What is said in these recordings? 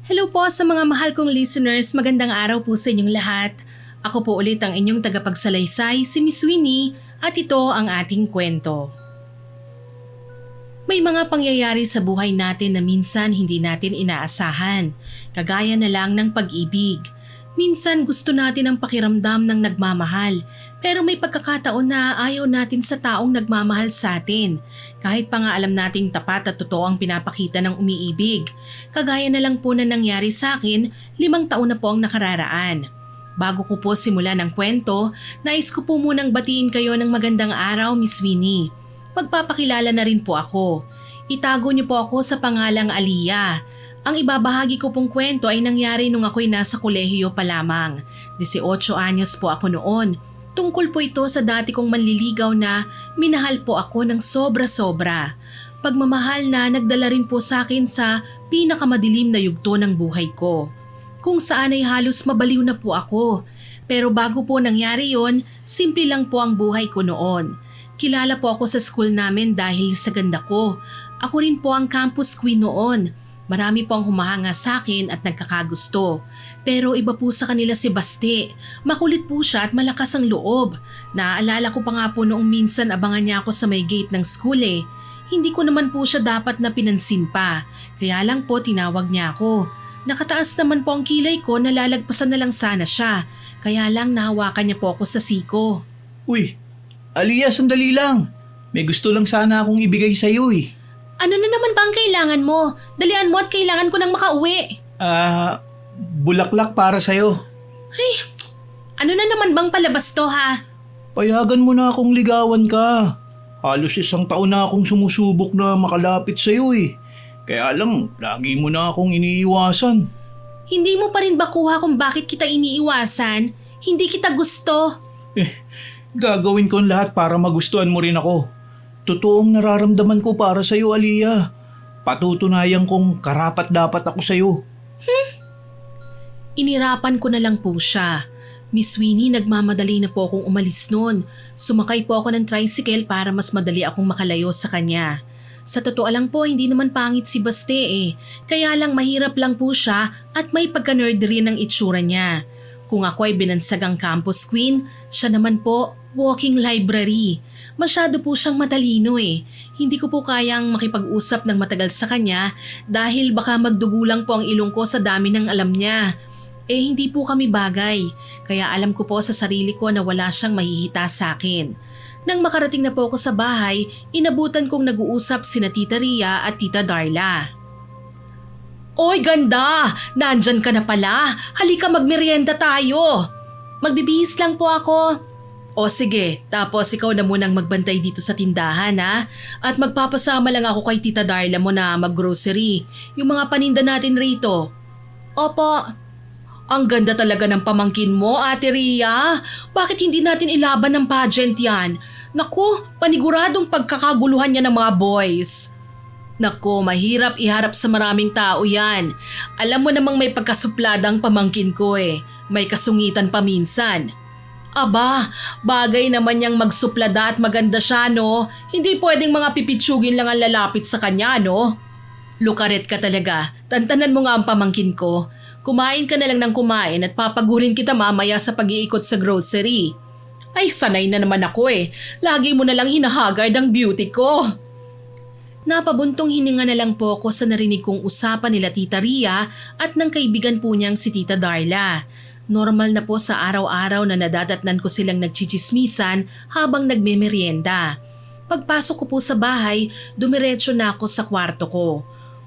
Hello po sa mga mahal kong listeners, magandang araw po sa inyong lahat. Ako po ulit ang inyong tagapagsalaysay, si Miss Winnie, at ito ang ating kwento. May mga pangyayari sa buhay natin na minsan hindi natin inaasahan, kagaya na lang ng pag-ibig. Minsan gusto natin ang pakiramdam ng nagmamahal, pero may pagkakataon na ayaw natin sa taong nagmamahal sa atin. Kahit pa nga alam nating tapat at totoo ang pinapakita ng umiibig. Kagaya na lang po na nangyari sa akin, 5 taon na po ang nakararaan. Bago ko po simulan ang kwento, nais ko po munang batiin kayo ng magandang araw, Miss Winnie. Magpapakilala na rin po ako. Itago niyo po ako sa pangalang Aliyah. Ang ibabahagi ko pong kwento ay nangyari nung ako'y nasa kolehiyo pa lamang. 18 anyos po ako noon. Tungkol po ito sa dati kong manliligaw na minahal po ako ng sobra-sobra. Pagmamahal na nagdala rin po sa akin sa pinakamadilim na yugto ng buhay ko. Kung saan ay halos mabaliw na po ako. Pero bago po nangyari yon, simple lang po ang buhay ko noon. Kilala po ako sa school namin dahil sa ganda ko. Ako rin po ang campus queen noon. Marami po ang humahanga sa akin at nagkakagusto. Pero iba po sa kanila si Baste. Makulit po siya at malakas ang loob. Naaalala ko pa nga po noong minsan abangan niya ako sa may gate ng school eh. Hindi ko naman po siya dapat na pinansin pa. Kaya lang po tinawag niya ako. Nakataas naman po ang kilay ko, nalalagpasan na lang sana siya. Kaya lang nahawakan niya po ako sa siko. Uy, Aliyah, sandali lang. May gusto lang sana akong ibigay sa'yo eh. Ano na naman ba ang kailangan mo? Dalian mo at kailangan ko nang makauwi. Bulaklak para sa'yo. Ay, ano na naman bang palabas to ha? Payagan mo na akong ligawan ka. Halos 1 taon na akong sumusubok na makalapit sa'yo eh. Kaya lang, lagi mo na akong iniiwasan. Hindi mo pa rin ba kuha kung bakit kita iniiwasan? Hindi kita gusto. Gagawin ko ang lahat para magustuhan mo rin ako. Totoong nararamdaman ko para sa'yo, Aliyah. Patutunayan kong karapat-dapat ako sa'yo. Inirapan ko na lang po siya. Miss Winnie, nagmamadali na po akong umalis noon. Sumakay po ako ng tricycle para mas madali akong makalayo sa kanya. Sa totoo lang po, hindi naman pangit si Baste eh. Kaya lang mahirap lang po siya at may pagka-nerd rin ang itsura niya. Kung ako ay binansagang campus queen, siya naman po walking library. Masyado po siyang matalino eh. Hindi ko po kayang makipag-usap ng matagal sa kanya dahil baka magdugo lang po ang ilong ko sa dami ng alam niya. Hindi po kami bagay. Kaya alam ko po sa sarili ko na wala siyang mahihita sa akin. Nang makarating na po ako sa bahay, inabutan kong nag-uusap sina Tita Ria at Tita Darla. Oy ganda! Nandyan ka na pala. Halika magmerienda tayo. Magbibihis lang po ako. O sige, tapos ikaw na munang magbantay dito sa tindahan ha? At magpapasama lang ako kay Tita Darla mo na maggrocery. Yung mga paninda natin rito. Opo. Ang ganda talaga ng pamangkin mo, Ate Ria. Bakit hindi natin ilaban ng pageant yan? Naku, paniguradong pagkakaguluhan niya ng mga boys. Naku, mahirap iharap sa maraming tao yan. Alam mo namang may pagkasupladang pamangkin ko eh. May kasungitan pa minsan. Aba, bagay naman niyang magsuplada at maganda siya no. Hindi pwedeng mga pipitsugin lang ang lalapit sa kanya no. Lukaret ka talaga. Tantanan mo nga ang pamangkin ko. Kumain ka na lang ng kumain at papagurin kita mamaya sa pag-iikot sa grocery. Ay, sanay na naman ako eh. Lagi mo na lang hinahagard ang beauty ko. Napabuntong hininga na lang po ako sa narinig kong usapan nila Tita Ria at ng kaibigan po niyang si Tita Darla. Normal na po sa araw-araw na nadadatnan ko silang nagchichismisan habang nagmemeryenda. Pagpasok ko po sa bahay, dumiretso na ako sa kwarto ko.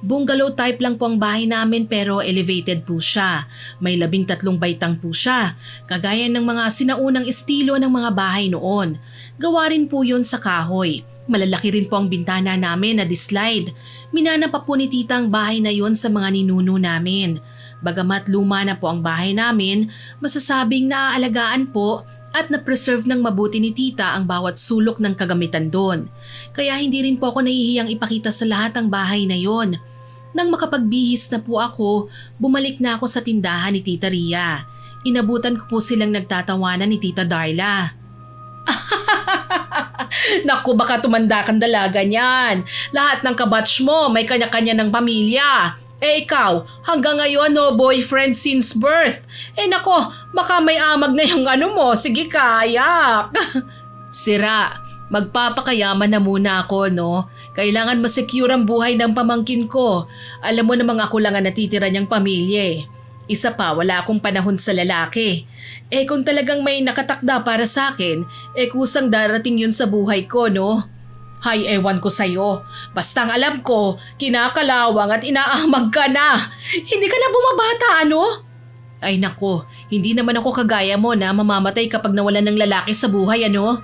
Bungalow type lang po ang bahay namin pero elevated po siya. May 13 baitang po siya, kagaya ng mga sinaunang estilo ng mga bahay noon. Gawa rin po yun sa kahoy. Malalaki rin po ang bintana namin na dislide. Minana pa po ni tita ang bahay na yon sa mga ninuno namin. Bagamat luma na po ang bahay namin, masasabing naaalagaan po at na-preserve ng mabuti ni tita ang bawat sulok ng kagamitan doon. Kaya hindi rin po ako nahihiyang ipakita sa lahat ang bahay na yon. Nang makapagbihis na po ako, bumalik na ako sa tindahan ni Tita Ria. Inabutan ko po silang nagtatawanan ni Tita Darla. Naku, baka tumanda kang dalaga niyan. Lahat ng kabatch mo may kanya-kanya ng pamilya. Eh ikaw, hanggang ngayon no boyfriend since birth. Eh nako, baka may amag na yung ano mo. Sige kayak. Sira, magpapakayaman na muna ako no. Kailangan masecure ang buhay ng pamangkin ko. Alam mo namang ako lang ang natitira niyang pamilya eh. Isa pa, wala akong panahon sa lalaki. Eh kung talagang may nakatakda para sa akin, eh kusang darating yun sa buhay ko no. Hay, ewan ko sa'yo. Bastang alam ko, kinakalawang at inaamag ka na. Hindi ka na bumabata, ano? Ay nako, hindi naman ako kagaya mo na mamamatay kapag nawalan ng lalaki sa buhay, ano?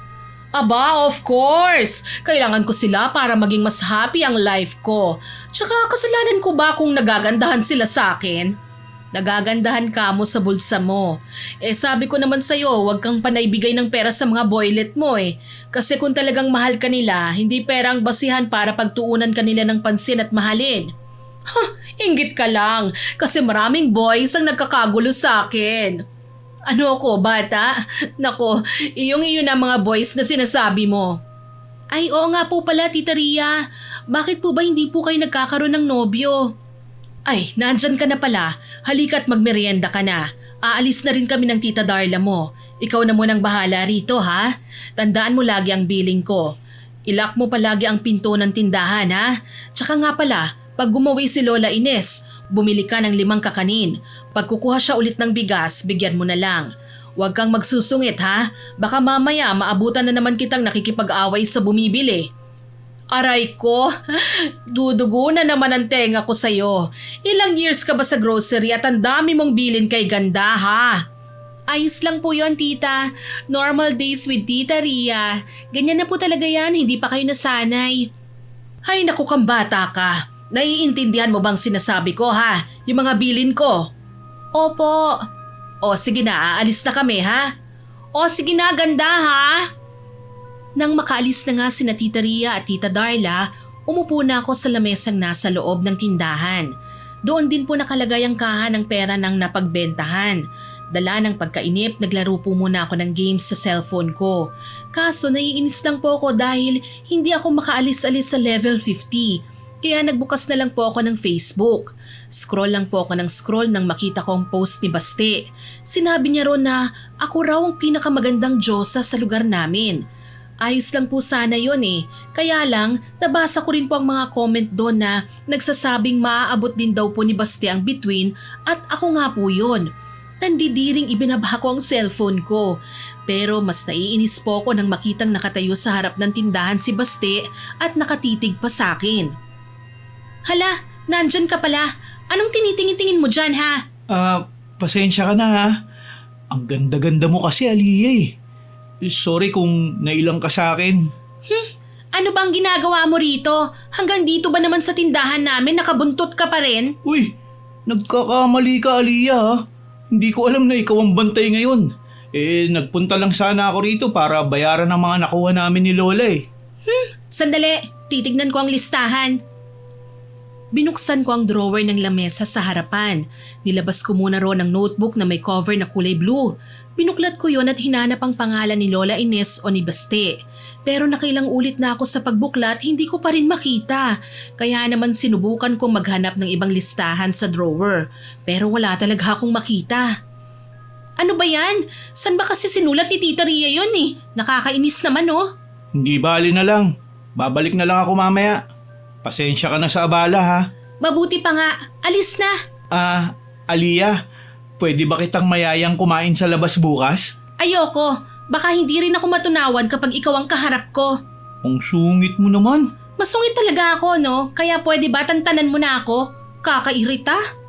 Aba, of course! Kailangan ko sila para maging mas happy ang life ko. Tsaka kasalanan ko ba kung nagagandahan sila sa akin? Nagagandahan ka mo sa bulsa mo. Eh sabi ko naman sa'yo, huwag kang panaybigay ng pera sa mga boylet mo eh. Kasi kung talagang mahal ka nila, hindi pera ang basihan para pagtuunan ka nila ng pansin at mahalin. Inggit ka lang. Kasi maraming boys ang nagkakagulo sa akin. Ano ako, bata? Nako, iyong na mga boys na sinasabi mo. Ay, oo nga po pala, Tita Ria. Bakit po ba hindi po kayo nagkakaroon ng nobyo? Ay, nandyan ka na pala. Halika't magmerienda ka na. Aalis na rin kami ng Tita Darla mo. Ikaw na munang bahala rito, ha? Tandaan mo lagi ang billing ko. Ilak mo palagi ang pinto ng tindahan, ha? Tsaka nga pala, pag gumawi si Lola Ines, bumili ka ng 5 kakanin. Pag kukuha siya ulit ng bigas, bigyan mo na lang. Huwag kang magsusungit, ha? Baka mamaya maabutan na naman kitang nakikipag-away sa bumibili. Aray ko, dudugo na naman ang tenga ko sa'yo. Ilang years ka ba sa grocery at ang dami mong bilin kay ganda, ha? Ayos lang po yon, tita. Normal days with Tita Ria. Ganyan na po talaga yan, hindi pa kayo nasanay. Hay naku kang bata ka. Naiintindihan mo bang sinasabi ko, ha? Yung mga bilin ko. Opo. O sige na, aalis na kami, ha? O sige na, ganda, ha? Nang makaalis na nga sina Tita Ria at Tita Darla, umupo na ako sa lamesang nasa loob ng tindahan. Doon din po nakalagay ang kaha ng pera ng napagbentahan. Dala ng pagkainip, naglaro po muna ako ng games sa cellphone ko. Kaso naiinis lang po ako dahil hindi ako makaalis-alis sa level 50. Kaya nagbukas na lang po ako ng Facebook. Scroll lang po ako ng scroll nang makita ko ang post ni Baste. Sinabi niya ron na ako raw ang pinakamagandang Diyosa sa lugar namin. Ayos lang po sana yun eh. Kaya lang, nabasa ko rin po ang mga comment doon na nagsasabing maaabot din daw po ni Baste ang bituin at ako nga po yun. Tandidiring ibinabaha ko ang cellphone ko. Pero mas naiinis po ako nang makitang nakatayo sa harap ng tindahan si Baste at nakatitig pa sa akin. Hala, nandyan ka pala. Anong tinitingin-tingin mo dyan ha? Pasensya ka na ha. Ang ganda-ganda mo kasi, Aliyah eh. Sorry kung nailang ka sa akin. Ano bang ginagawa mo rito? Hanggang dito ba naman sa tindahan namin nakabuntot ka pa rin? Uy, nagkakamali ka, Aliyah ha. Hindi ko alam na ikaw ang bantay ngayon. Nagpunta lang sana ako rito para bayaran ang mga nakuha namin ni Lola eh. Sandali, titignan ko ang listahan. Binuksan ko ang drawer ng lamesa sa harapan. Nilabas ko muna roon ang notebook na may cover na kulay blue. Binuklat ko yon at hinanap ang pangalan ni Lola Ines o ni Baste. Pero nakailang ulit na ako sa pagbuklat, hindi ko pa rin makita. Kaya naman sinubukan kong maghanap ng ibang listahan sa drawer. Pero wala talaga akong makita. Ano ba yan? San ba kasi sinulat ni Tita Ria yun eh? Nakakainis naman oh. Hindi bali na lang. Babalik na lang ako mamaya. Pasensya ka na sa abala ha. Mabuti pa nga. Alis na. Aliyah, pwede ba kitang mayayang kumain sa labas bukas? Ayoko. Baka hindi rin ako matunawan kapag ikaw ang kaharap ko. Ang sungit mo naman. Masungit talaga ako, no? Kaya pwede ba tantanan mo na ako? Kakairita?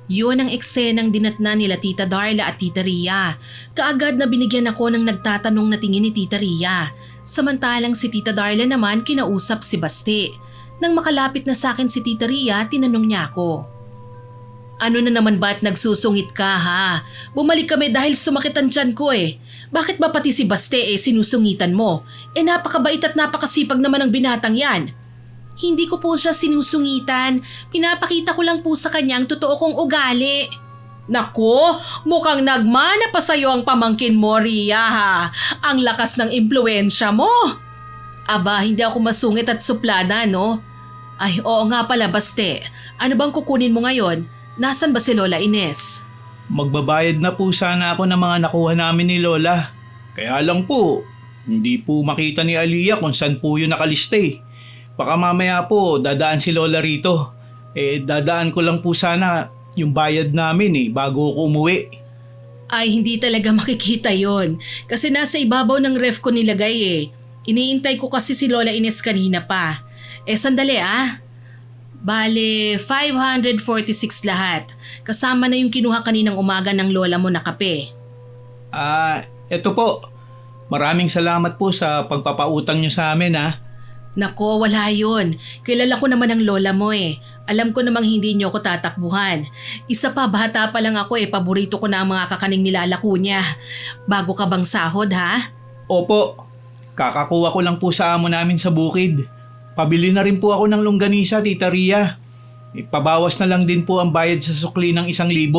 Yun ang eksenang dinatna nila Tita Darla at Tita Ria. Kaagad na binigyan ako ng nagtatanong na tingin ni Tita Ria. Samantalang si Tita Darla naman kinausap si Baste. Nang makalapit na sa akin si Tita Ria, tinanong niya ako. Ano na naman ba at nagsusungit ka ha? Bumalik kami dahil sumakit ang tiyan ko eh. Bakit ba pati si Baste sinusungitan mo? Napakabait at napakasipag naman ang binatang yan. Hindi ko po siya sinusungitan. Pinapakita ko lang po sa kanya ang totoo kong ugali. Nako, mukhang nagmana pa sa'yo ang pamangkin mo, Ria ha. Ang lakas ng impluensya mo. Aba, hindi ako masungit at suplada, no? Ay, oo nga pala, Baste. Ano bang kukunin mo ngayon? Nasaan ba si Lola Ines? Magbabayad na po sana ako ng mga nakuha namin ni Lola. Kaya lang po, hindi po makita ni Aliyah kung saan po yun nakalista eh. Baka mamaya po dadaan si Lola rito. Dadaan ko lang po sana yung bayad namin bago ako umuwi. Ay, hindi talaga makikita yon. Kasi nasa ibabaw ng ref ko nilagay eh. Iniintay ko kasi si Lola Ines kanina pa. Sandali ah. Bale, 546 lahat. Kasama na yung kinuha kaninang umaga ng lola mo na kape. Eto po. Maraming salamat po sa pagpapautang nyo sa amin ha. Nako, wala yun. Kilala ko naman ang lola mo eh. Alam ko namang hindi niyo ako tatakbuhan. Isa pa, bata pa lang ako paborito ko na ang mga kakaning nilalako niya. Bago ka bang sahod ha? Opo. Kakakuha ko lang po sa amo namin sa bukid. Pabili na rin po ako ng longganisa, Tita Ria. Ipabawas na lang din po ang bayad sa sukli ng 1,000.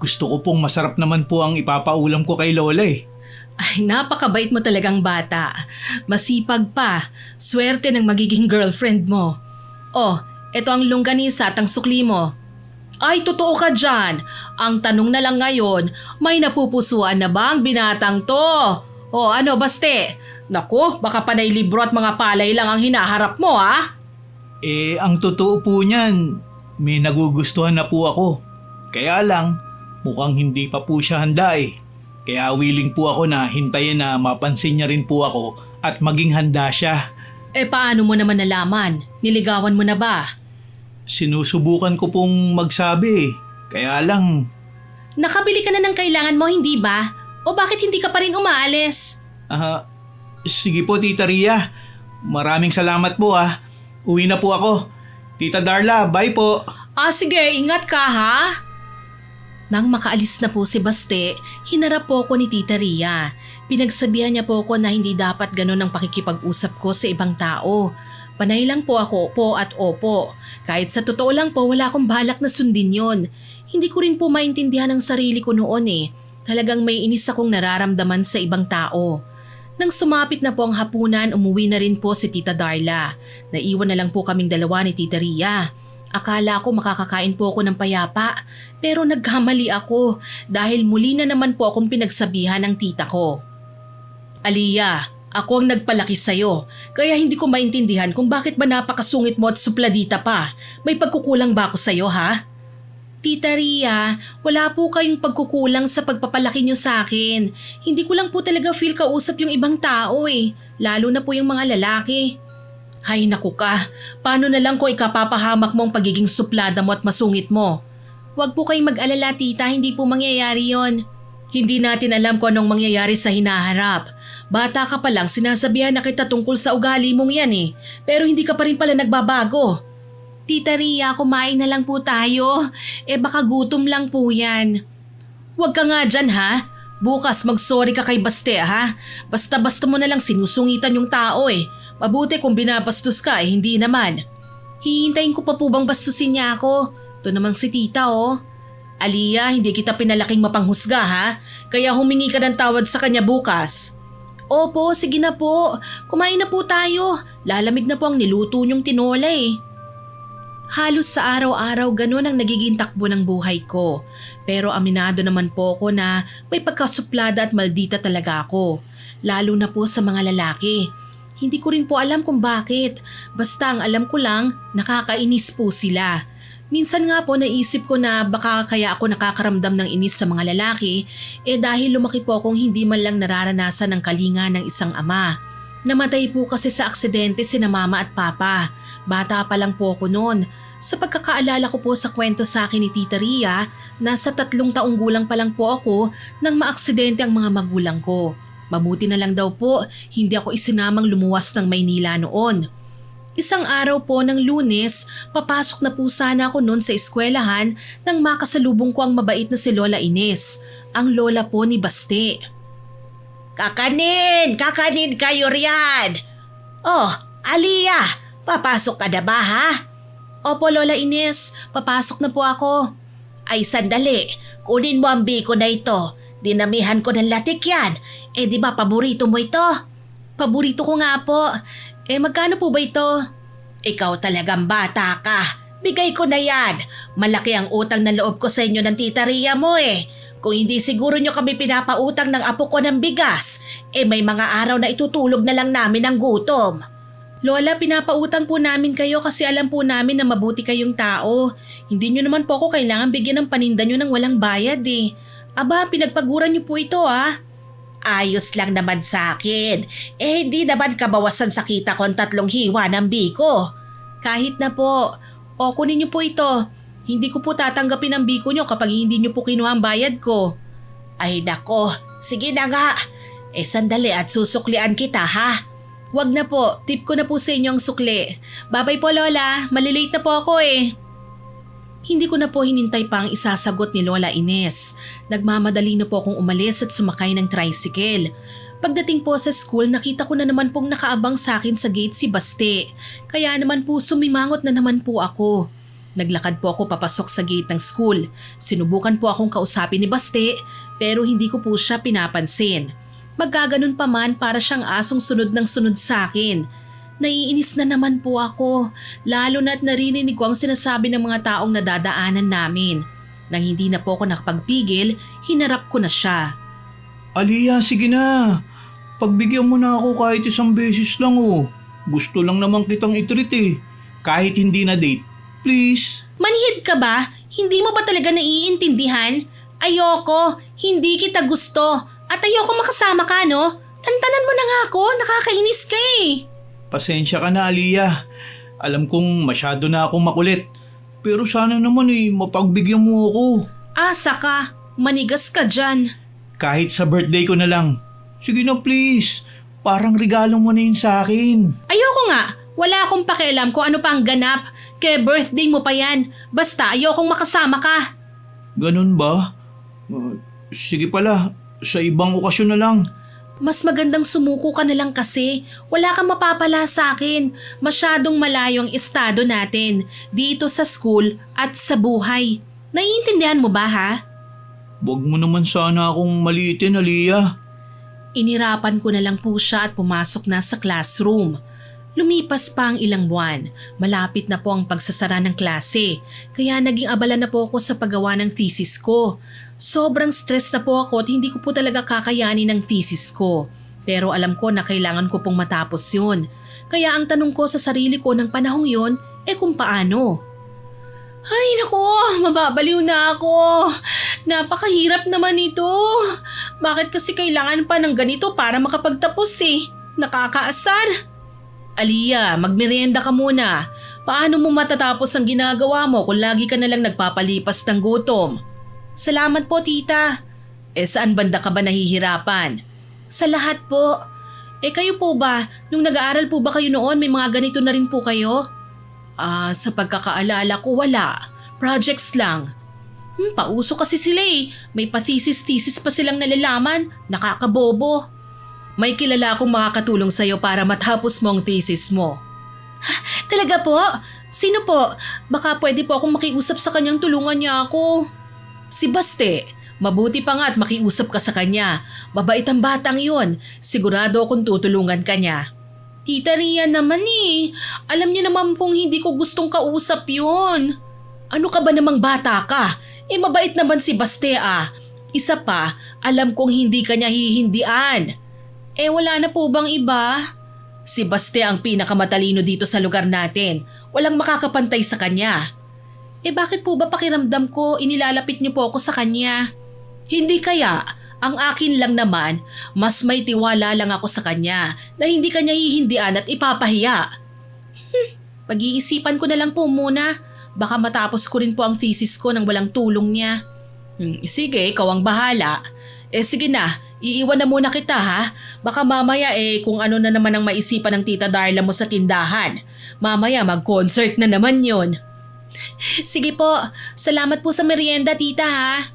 Gusto ko pong masarap naman po ang ipapaulam ko kay Lola eh. Ay, napakabait mo talagang bata. Masipag pa. Swerte ng magiging girlfriend mo. Oh, eto ang longganisa at ang sukli mo. Ay, totoo ka dyan. Ang tanong na lang ngayon, may napupusuan na ba ang binatang to? O ano, Baste? Naku, baka panay libro at mga palay lang ang hinaharap mo ha? Ang totoo po niyan, may nagugustuhan na po ako. Kaya lang, mukhang hindi pa po siya handa eh. Kaya willing po ako na hintayin na mapansin niya rin po ako at maging handa siya. Paano mo naman nalaman? Niligawan mo na ba? Sinusubukan ko pong magsabi kaya lang... Nakabili ka na ng kailangan mo, hindi ba? O bakit hindi ka pa rin umaalis? Sige po, Tita Ria. Maraming salamat po ah. Uwi na po ako. Tita Darla, bye po. Sige, ingat ka ha? Nang makaalis na po si Baste, hinarap po ko ni Tita Ria. Pinagsabihan niya po ko na hindi dapat ganun ang pakikipag-usap ko sa ibang tao. Panay lang po ako po at opo. Kahit sa totoo lang po, wala akong balak na sundin yon. Hindi ko rin po maintindihan ang sarili ko noon eh. Talagang may inis akong nararamdaman sa ibang tao. Nang sumapit na po ang hapunan, umuwi na rin po si Tita Darla. Naiwan na lang po kaming dalawa ni Tita Ria. Akala ko makakakain po ako ng payapa, pero nagkamali ako dahil muli na naman po akong pinagsabihan ng tita ko. Aliyah, ako ang nagpalaki sa'yo, kaya hindi ko maintindihan kung bakit ba napakasungit mo at supladita pa. May pagkukulang ba ako sa'yo ha? Tita Ria, wala po kayong pagkukulang sa pagpapalaki niyo sa akin. Hindi ko lang po talaga feel kausap yung ibang tao eh, lalo na po yung mga lalaki. Hay naku ka, paano na lang kung ikapapahamak mo ang pagiging suplada mo at masungit mo? Huwag po kayong mag-alala tita, hindi po mangyayari yon. Hindi natin alam kung anong mangyayari sa hinaharap. Bata ka pa lang, sinasabihan na kita tungkol sa ugali mong yan eh, pero hindi ka pa rin pala nagbabago. Tita Ria, kumain na lang po tayo. Baka gutom lang po yan. Huwag ka nga dyan ha. Bukas mag-sorry ka kay Baste ha. Basta-basta mo na lang sinusungitan yung tao eh. Mabuti kung binabastos ka hindi naman. Hihintayin ko pa po bang bastusin niya ako? Ito namang si tita oh. Aliyah, hindi kita pinalaking mapanghusga ha. Kaya humingi ka ng tawad sa kanya bukas. Opo, sige na po. Kumain na po tayo. Lalamig na po ang niluto niyong tinola eh. Halos sa araw-araw ganun ang nagiging takbo ng buhay ko. Pero aminado naman po ako na may pagkasuplada at maldita talaga ako. Lalo na po sa mga lalaki. Hindi ko rin po alam kung bakit. Basta ang alam ko lang, nakakainis po sila. Minsan nga po naisip ko na baka kaya ako nakakaramdam ng inis sa mga lalaki dahil lumaki po akong hindi man lang nararanasan ng kalinga ng isang ama. Namatay po kasi sa aksidente sina mama at papa. Bata pa lang po ako noon. Sa pagkakaalala ko po sa kwento sa akin ni Tita Ria, nasa 3 taong gulang pa lang po ako nang maaksidente ang mga magulang ko. Mabuti na lang daw po, hindi ako isinamang lumuwas ng Maynila noon. Isang araw po ng Lunes, papasok na po sana ako noon sa eskwelahan nang makasalubong ko ang mabait na si Lola Ines, ang lola po ni Baste. Kakanin kayo riyan! Oh, Aliyah, papasok ka na ba ha? Opo Lola Ines, papasok na po ako. Ay sandali, kunin mo ang biko na ito. Dinamihan ko ng latik yan. Di ba paborito mo ito? Paborito ko nga po. Magkano po ba ito? Ikaw talagang bata ka. Bigay ko na yan. Malaki ang utang na loob ko sa inyo ng tita Ria mo eh. Kung hindi siguro nyo kami pinapautang ng apo ko ng bigas, may mga araw na itutulog na lang namin ang gutom. Lola, pinapautang po namin kayo kasi alam po namin na mabuti kayong tao. Hindi nyo naman po ako kailangan bigyan ng paninda nyo ng walang bayad eh. Aba, pinagpaguran nyo po ito ah. Ayos lang naman sa akin. Di naman kabawasan sa kita ko ang 3 hiwa ng biko. Kahit na po. O, kunin nyo po ito. Hindi ko po tatanggapin ang biko nyo kapag hindi nyo po kinuha ang bayad ko. Ay nako, sige na nga. Sandali at susuklian kita ha. Wag na po, tip ko na po sa inyo ang sukli. Babay po Lola, malilate na po ako eh. Hindi ko na po hinintay pa ang isasagot ni Lola Ines. Nagmamadali na po akong umalis at sumakay ng tricycle. Pagdating po sa school, nakita ko na naman pong nakaabang sa akin sa gate si Baste. Kaya naman po sumimangot na naman po ako. Naglakad po ako papasok sa gate ng school. Sinubukan po akong kausapin ni Baste pero hindi ko po siya pinapansin. Magkaganon pa man para siyang asong sunod ng sunod sa akin. Naiinis na naman po ako, lalo na't narinig ko ang sinasabi ng mga taong nadadaanan namin. Nang hindi na po ako nakapagpigil, hinarap ko na siya. Aliyah, sige na. Pagbigyan mo na ako kahit 1 beses lang oh. Gusto lang naman kitang i-treat eh. Kahit hindi na date. Please. Manhid ka ba? Hindi mo ba talaga naiintindihan? Ayoko, hindi kita gusto. At ayoko makasama ka no? Tantanan mo na nga ako, nakakainis ka eh. Pasensya ka na, Aliyah. Alam kong masyado na akong makulit. Pero sana naman mapagbigyan mo ako. Asa ka, manigas ka dyan. Kahit sa birthday ko na lang. Sige na please. Parang regalo mo na yun sa akin. Ayoko nga, wala akong pakialam kung ano pa ang ganap. Kaya birthday mo pa yan. Basta ayokong makasama ka. Ganun ba? Sige pala, sa ibang okasyon na lang. Mas magandang sumuko ka na lang kasi. Wala kang mapapala sa akin. Masyadong malayo ang estado natin. Dito sa school at sa buhay. Naiintindihan mo ba ha? Huwag mo naman sana akong maliitin, Aliyah. Inirapan ko na lang po siya at pumasok na sa classroom. Lumipas pa ang ilang buwan. Malapit na po ang pagsasara ng klase. Kaya naging abala na po ako sa paggawa ng thesis ko. Sobrang stress na po ako at hindi ko po talaga kakayanin ng thesis ko. Pero alam ko na kailangan ko pong matapos yun. Kaya ang tanong ko sa sarili ko ng panahong yun, kung paano? Ay nako, mababaliw na ako. Napakahirap naman ito. Bakit kasi kailangan pa ng ganito para makapagtapos eh? Nakakaasar. Aliyah, magmerienda ka muna. Paano mo matatapos ang ginagawa mo kung lagi ka nalang nagpapalipas ng gutom? Salamat po tita. Saan banda ka ba nahihirapan? Sa lahat po. Kayo po ba? Nung nag-aaral po ba kayo noon may mga ganito na rin po kayo? Sa pagkakaalala ko wala. Projects lang. Pauso kasi sila eh. May pa-thesis pa silang nalalaman. Nakakabobo. May kilala akong makakatulong sa'yo para matapos mo ang thesis mo. Talaga po? Sino po? Baka pwede po akong makiusap sa kanyang tulungan niya ako. Si Baste. Mabuti pa nga at makiusap ka sa kanya. Mabait ang batang yun. Sigurado akong tutulungan ka niya. Tita Ria naman eh. Alam niyo naman pong hindi ko gustong kausap yun. Ano ka ba namang bata ka? Mabait naman si Baste ah. Isa pa, alam kong hindi ka niya hihindian. Wala na po bang iba? Si Baste ang pinakamatalino dito sa lugar natin. Walang makakapantay sa kanya. Bakit po ba pakiramdam ko inilalapit niyo po ako sa kanya? Hindi kaya, ang akin lang naman, mas may tiwala lang ako sa kanya na hindi kanya hihindian at ipapahiya. Pag-iisipan ko na lang po muna. Baka matapos ko rin po ang thesis ko nang walang tulong niya. Sige, ikaw ang bahala. Sige na, iiwan na muna kita ha. Baka mamaya kung ano na naman ang maisipan ng tita Darla mo sa tindahan. Mamaya mag-concert na naman yon. Sige po, salamat po sa merienda tita ha.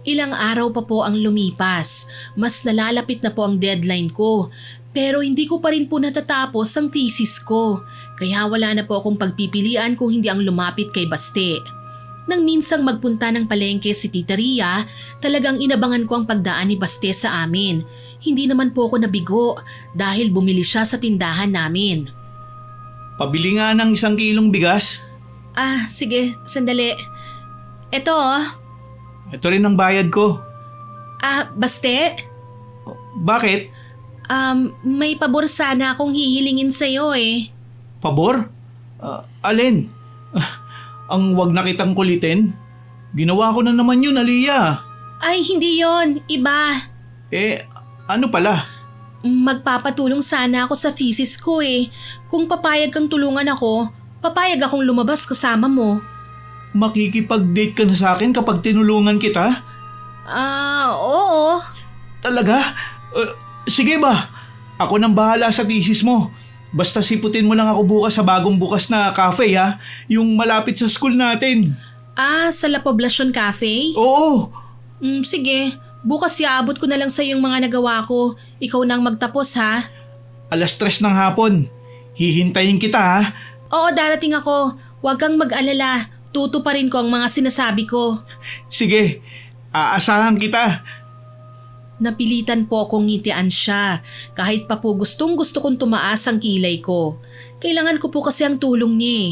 Ilang araw pa po ang lumipas. Mas nalalapit na po ang deadline ko. Pero hindi ko pa rin po natatapos ang thesis ko. Kaya wala na po akong pagpipilian kung hindi ang lumapit kay Baste. Nang minsang magpunta ng palengke si Tita Ria, talagang inabangan ko ang pagdaan ni Baste sa amin. Hindi naman po ako nabigo dahil bumili siya sa tindahan namin. Pabili nga ng 1 kilong bigas. Sige, sandali. Eto oh. Ito rin ang bayad ko. Baste? Bakit? May pabor sana akong hihilingin sa'yo eh. Pabor? Alin? Ang wag na kitang kulitin? Ginawa ko na naman yun, Aliyah. Ay, hindi yon, iba. Ano pala? Magpapatulong sana ako sa thesis ko eh. Kung papayag kang tulungan ako, papayag akong lumabas kasama mo. Makikipag-date ka na sa akin kapag tinulungan kita? Oo. Talaga? Sige ba? Ako nang bahala sa thesis mo. Basta siputin mo lang ako bukas sa bagong bukas na cafe ha. Yung malapit sa school natin. Sa La Poblacion Cafe? Oo. Sige. Bukas iaabot ko na lang sa yung mga nagawa ko. Ikaw nang magtapos ha. 3:00 ng hapon. Hihintayin kita ha. Oo, darating ako. Huwag kang mag-alala. Tutuparin ko ang mga sinasabi ko. Sige. Aasahan kita. Napilitan po akong ngitian siya kahit pa po gustong gusto kong tumaas ang kilay ko. Kailangan ko po kasi ang tulong niya eh.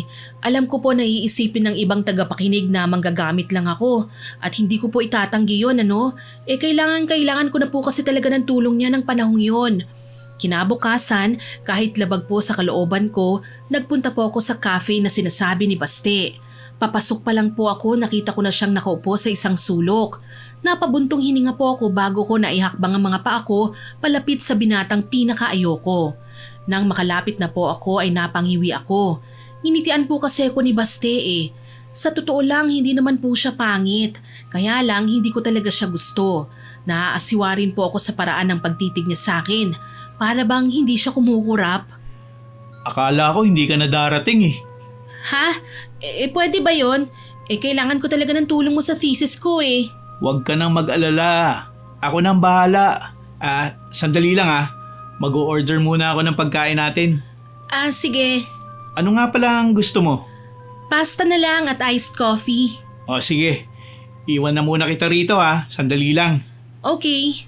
Alam ko po na iisipin ng ibang tagapakinig na manggagamit lang ako at hindi ko po itatanggi yun ano. Kailangan ko na po kasi talaga ng tulong niya ng panahong yun. Kinabukasan, kahit labag po sa kalooban ko, nagpunta po ako sa cafe na sinasabi ni Baste. Papasok pa lang po ako, nakita ko na siyang nakaupo sa isang sulok. Napabuntong hininga po ako bago ko naihakbang ang mga paa ko palapit sa binatang pinakaayoko. Nang makalapit na po ako ay napangiwi ako. Nginitian po kasi ako ni Baste eh. Sa totoo lang hindi naman po siya pangit. Kaya lang hindi ko talaga siya gusto. Naaasiwa rin po ako sa paraan ng pagtitig niya sa akin. Para bang hindi siya kumukurap. Akala ko hindi ka na darating eh. Ha? Pwede ba yun? Kailangan ko talaga ng tulong mo sa thesis ko eh. Huwag ka nang mag-alala. Ako nang bahala. Sandali lang ha. Mag-o-order muna ako ng pagkain natin. Sige. Ano nga pala ang gusto mo? Pasta na lang at iced coffee. Sige. Iwan na muna kita rito ha. Sandali lang. Okay.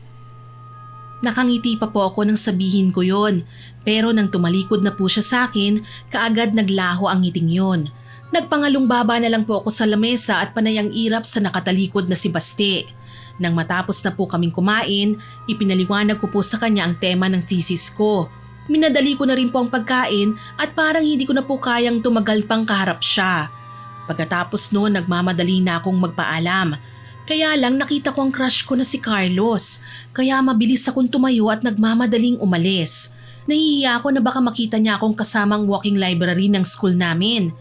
Nakangiti pa po ako nang sabihin ko yon. Pero nang tumalikod na po siya sa akin, kaagad naglaho ang ngiting yon. Nagpangalong baba na lang po ako sa lamesa at panayang irap sa nakatalikod na si Baste. Nang matapos na po kaming kumain, ipinaliwanag ko po sa kanya ang tema ng thesis ko. Minadali ko na rin po ang pagkain at parang hindi ko na po kayang tumagal pang kaharap siya. Pagkatapos noon, nagmamadali na akong magpaalam. Kaya lang nakita ko ang crush ko na si Carlos, kaya mabilis akong tumayo at nagmamadaling umalis. Nahihiya ako na baka makita niya akong kasamang walking library ng school namin.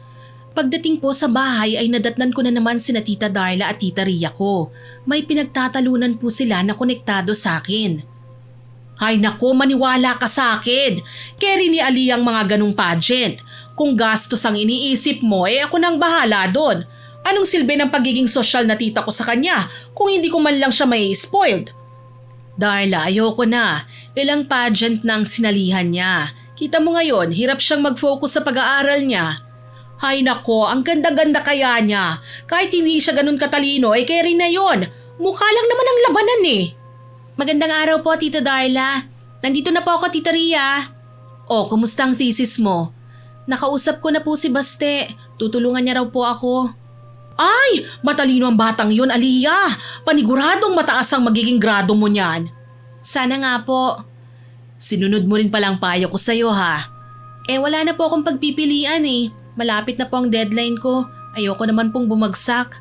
Pagdating po sa bahay ay nadatnan ko na naman sina Tita Darla at Tita Ria ko. May pinagtatalunan po sila na konektado sa akin. Ay nako, maniwala ka sa akin. Carry ni Ali ang mga ganong pageant. Kung gastos ang iniisip mo, ako nang bahala doon. Anong silbi ng pagiging sosyal na tita ko sa kanya kung hindi ko man lang siya may spoiled? Darla, ayoko na. Ilang pageant nang sinalihan niya. Kita mo ngayon, hirap siyang mag-focus sa pag-aaral niya. Hay nako, ang ganda-ganda kaya niya. Kahit hindi siya ganun katalino, carry na yon. Mukha lang naman ang labanan eh. Magandang araw po, Tita Darla. Nandito na po ako, Tita Ria. Kumusta ang thesis mo? Nakausap ko na po si Baste. Tutulungan niya raw po ako. Ay, matalino ang batang yun, Aliyah. Paniguradong mataas ang magiging grado mo niyan. Sana nga po. Sinunod mo rin palang payo ko sa'yo ha. Wala na po akong pagpipilian eh. Malapit na po ang deadline ko. Ayoko naman pong bumagsak.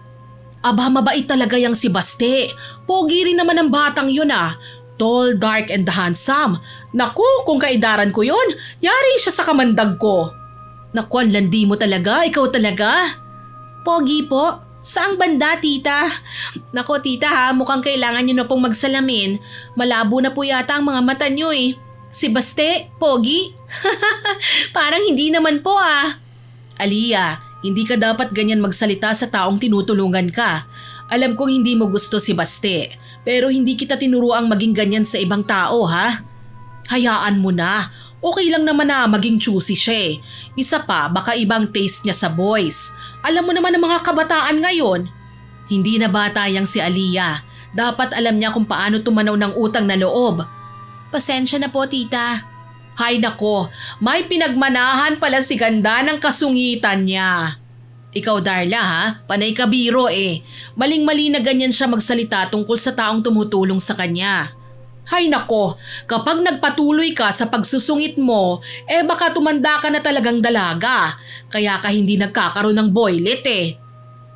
Aba, mabait talaga yang si Baste. Pogi rin naman ang batang yun ah. Tall, dark and handsome. Naku, kung kaidaran ko yun, yari siya sa kamandag ko. Naku, ang landi mo talaga. Ikaw talaga. Pogi po. Saang banda, tita? Naku, tita ha, mukhang kailangan nyo na pong magsalamin. Malabo na po yata ang mga mata nyo eh. Si Baste, pogi? Parang hindi naman po ah. Aliyah, hindi ka dapat ganyan magsalita sa taong tinutulungan ka. Alam kong hindi mo gusto si Baste, pero hindi kita tinuruang maging ganyan sa ibang tao ha. Hayaan mo na. Okay lang naman na maging choosy siya eh. Isa pa, baka ibang taste niya sa boys. Alam mo naman ang mga kabataan ngayon. Hindi na bata yang si Aliyah. Dapat alam niya kung paano tumanaw ng utang na loob. Pasensya na po, tita. Hay nako, may pinagmanahan pala si ganda ng kasungitan niya. Ikaw Darla ha, panay ka biro eh. Maling-mali na ganyan siya magsalita tungkol sa taong tumutulong sa kanya. Hay nako, kapag nagpatuloy ka sa pagsusungit mo, baka tumanda ka na talagang dalaga. Kaya ka hindi nagkakaroon ng boylet eh.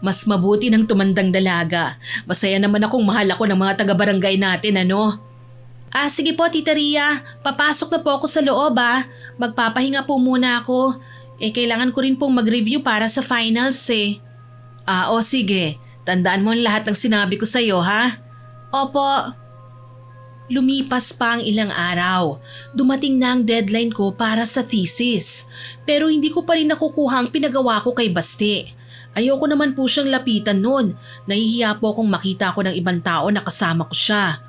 Mas mabuti ng tumandang dalaga. Masaya naman akong mahal ako ng mga taga-barangay natin ano. Sige po Tita Ria, papasok na po ako sa loob Magpapahinga po muna ako. Kailangan ko rin pong mag-review para sa finals eh. O sige, tandaan mo ang lahat ng sinabi ko sa'yo ha. Opo. Lumipas pa ang ilang araw. Dumating na ang deadline ko para sa thesis. Pero hindi ko pa rin nakukuha ang pinagawa ko kay Baste. Ayoko naman po siyang lapitan noon. Nahihiya po akong makita ko ng ibang tao na kasama ko siya.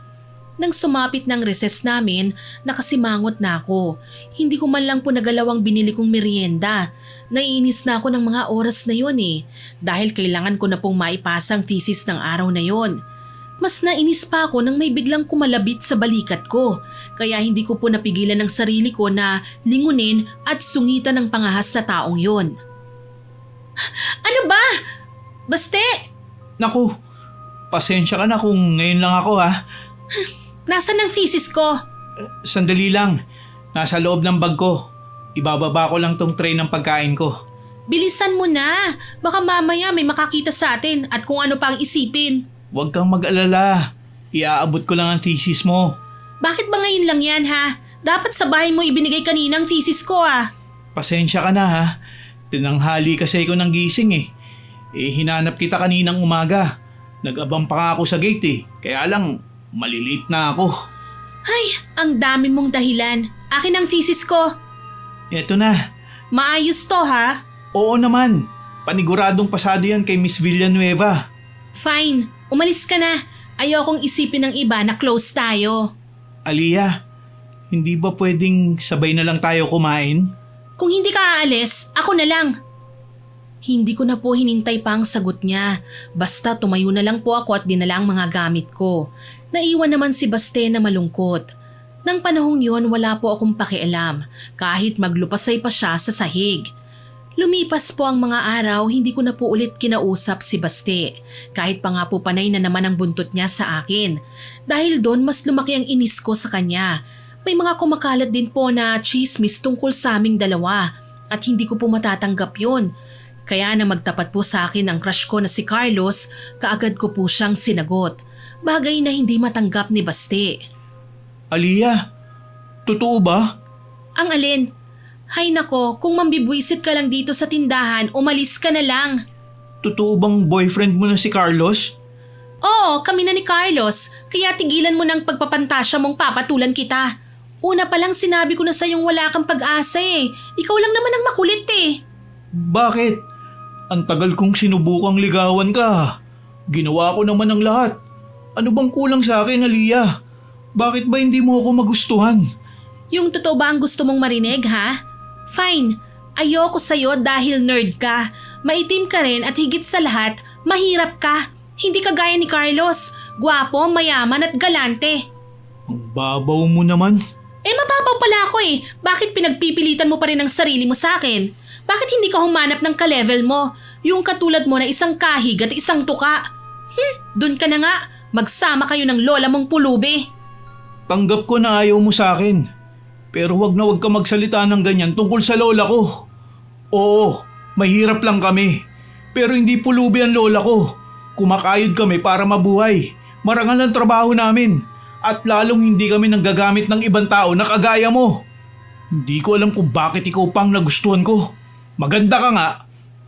Nang sumapit ng recess namin, nakasimangot na ako. Hindi ko man lang po nagalawang binili kong merienda. Naiinis na ako ng mga oras na yon dahil kailangan ko na pong maipasa ang thesis ng araw na yon. Mas nainis pa ako nang may biglang kumalabit sa balikat ko. Kaya hindi ko po napigilan ng sarili ko na lingunin at sungitan ng pangahas na taong yon. Ano ba? Baste! Naku, pasensya ka na kung ngayon lang ako ha. Nasaan ang thesis ko? Sandali lang, nasa loob ng bag ko. Ibababa ko lang tong tray ng pagkain ko. Bilisan mo na. Baka mamaya may makakita sa atin at kung ano pang isipin. Huwag kang mag-alala. Iaabot ko lang ang thesis mo. Bakit ba ngayon lang yan ha? Dapat sa bahay mo ibinigay kanina ang thesis ko Pasensya ka na ha. Tinanghali kasi ako ng gising hinanap kita kaninang umaga. Nag-abang pa nga ako sa gate Kaya lang, malilate na ako. Ay, ang dami mong dahilan. Akin ang thesis ko. Eto na. Maayos to ha? Oo naman. Paniguradong pasado yan kay Miss Villanueva. Fine, umalis ka na. Ayokong isipin ng iba na close tayo. Aliyah, hindi ba pwedeng sabay na lang tayo kumain? Kung hindi ka aalis, ako na lang. Hindi ko na po hinintay pa ang sagot niya. Basta tumayo na lang po ako at dinala ang mga gamit ko. Naiwan naman si Baste na malungkot. Nang panahong yon wala po akong pakialam kahit maglupasay pa siya sa sahig. Lumipas po ang mga araw, hindi ko na po ulit kinausap si Baste. Kahit pa nga po panay na naman ang buntot niya sa akin. Dahil doon mas lumaki ang inis ko sa kanya. May mga kumakalat din po na chismis tungkol sa aming dalawa at hindi ko po matatanggap yon. Kaya na magtapat po sa akin ang crush ko na si Carlos, kaagad ko po siyang sinagot. Bagay na hindi matanggap ni Baste. Aliyah, totoo ba? Ang alin? Hay nako, kung mambibwisit ka lang dito sa tindahan, umalis ka na lang. Totoo bang boyfriend mo na si Carlos? Oo, kami na ni Carlos, kaya tigilan mo ng pagpapantasya mong papatulan kita. Una pa lang sinabi ko na sa'yong wala kang pag-asa Ikaw lang naman ang makulit Bakit? Ang tagal kong sinubukang ligawan ka. Ginawa ko naman ang lahat. Ano bang kulang sa akin, Aliyah? Bakit ba hindi mo ako magustuhan? Yung totoo ba ang gusto mong marinig, ha? Fine, ayoko sa'yo dahil nerd ka. Maitim ka rin at higit sa lahat, mahirap ka. Hindi ka gaya ni Carlos. Gwapo, mayaman at galante. Ang babaw mo naman. Mababaw pala ako Bakit pinagpipilitan mo pa rin ang sarili mo sa akin? Bakit hindi ka humanap ng ka-level mo? Yung katulad mo na isang kahig at isang tuka. Dun ka na nga. Magsama kayo ng lola mong pulubi. Tanggap ko na ayaw mo sa akin. Pero wag na wag ka magsalita ng ganyan tungkol sa lola ko. Oo, mahirap lang kami. Pero hindi pulubi ang lola ko. Kumakayod kami para mabuhay. Marangal ang trabaho namin. At lalong hindi kami nanggagamit ng ibang tao na kagaya mo. Hindi ko alam kung bakit ikaw pang nagustuhan ko. Maganda ka nga,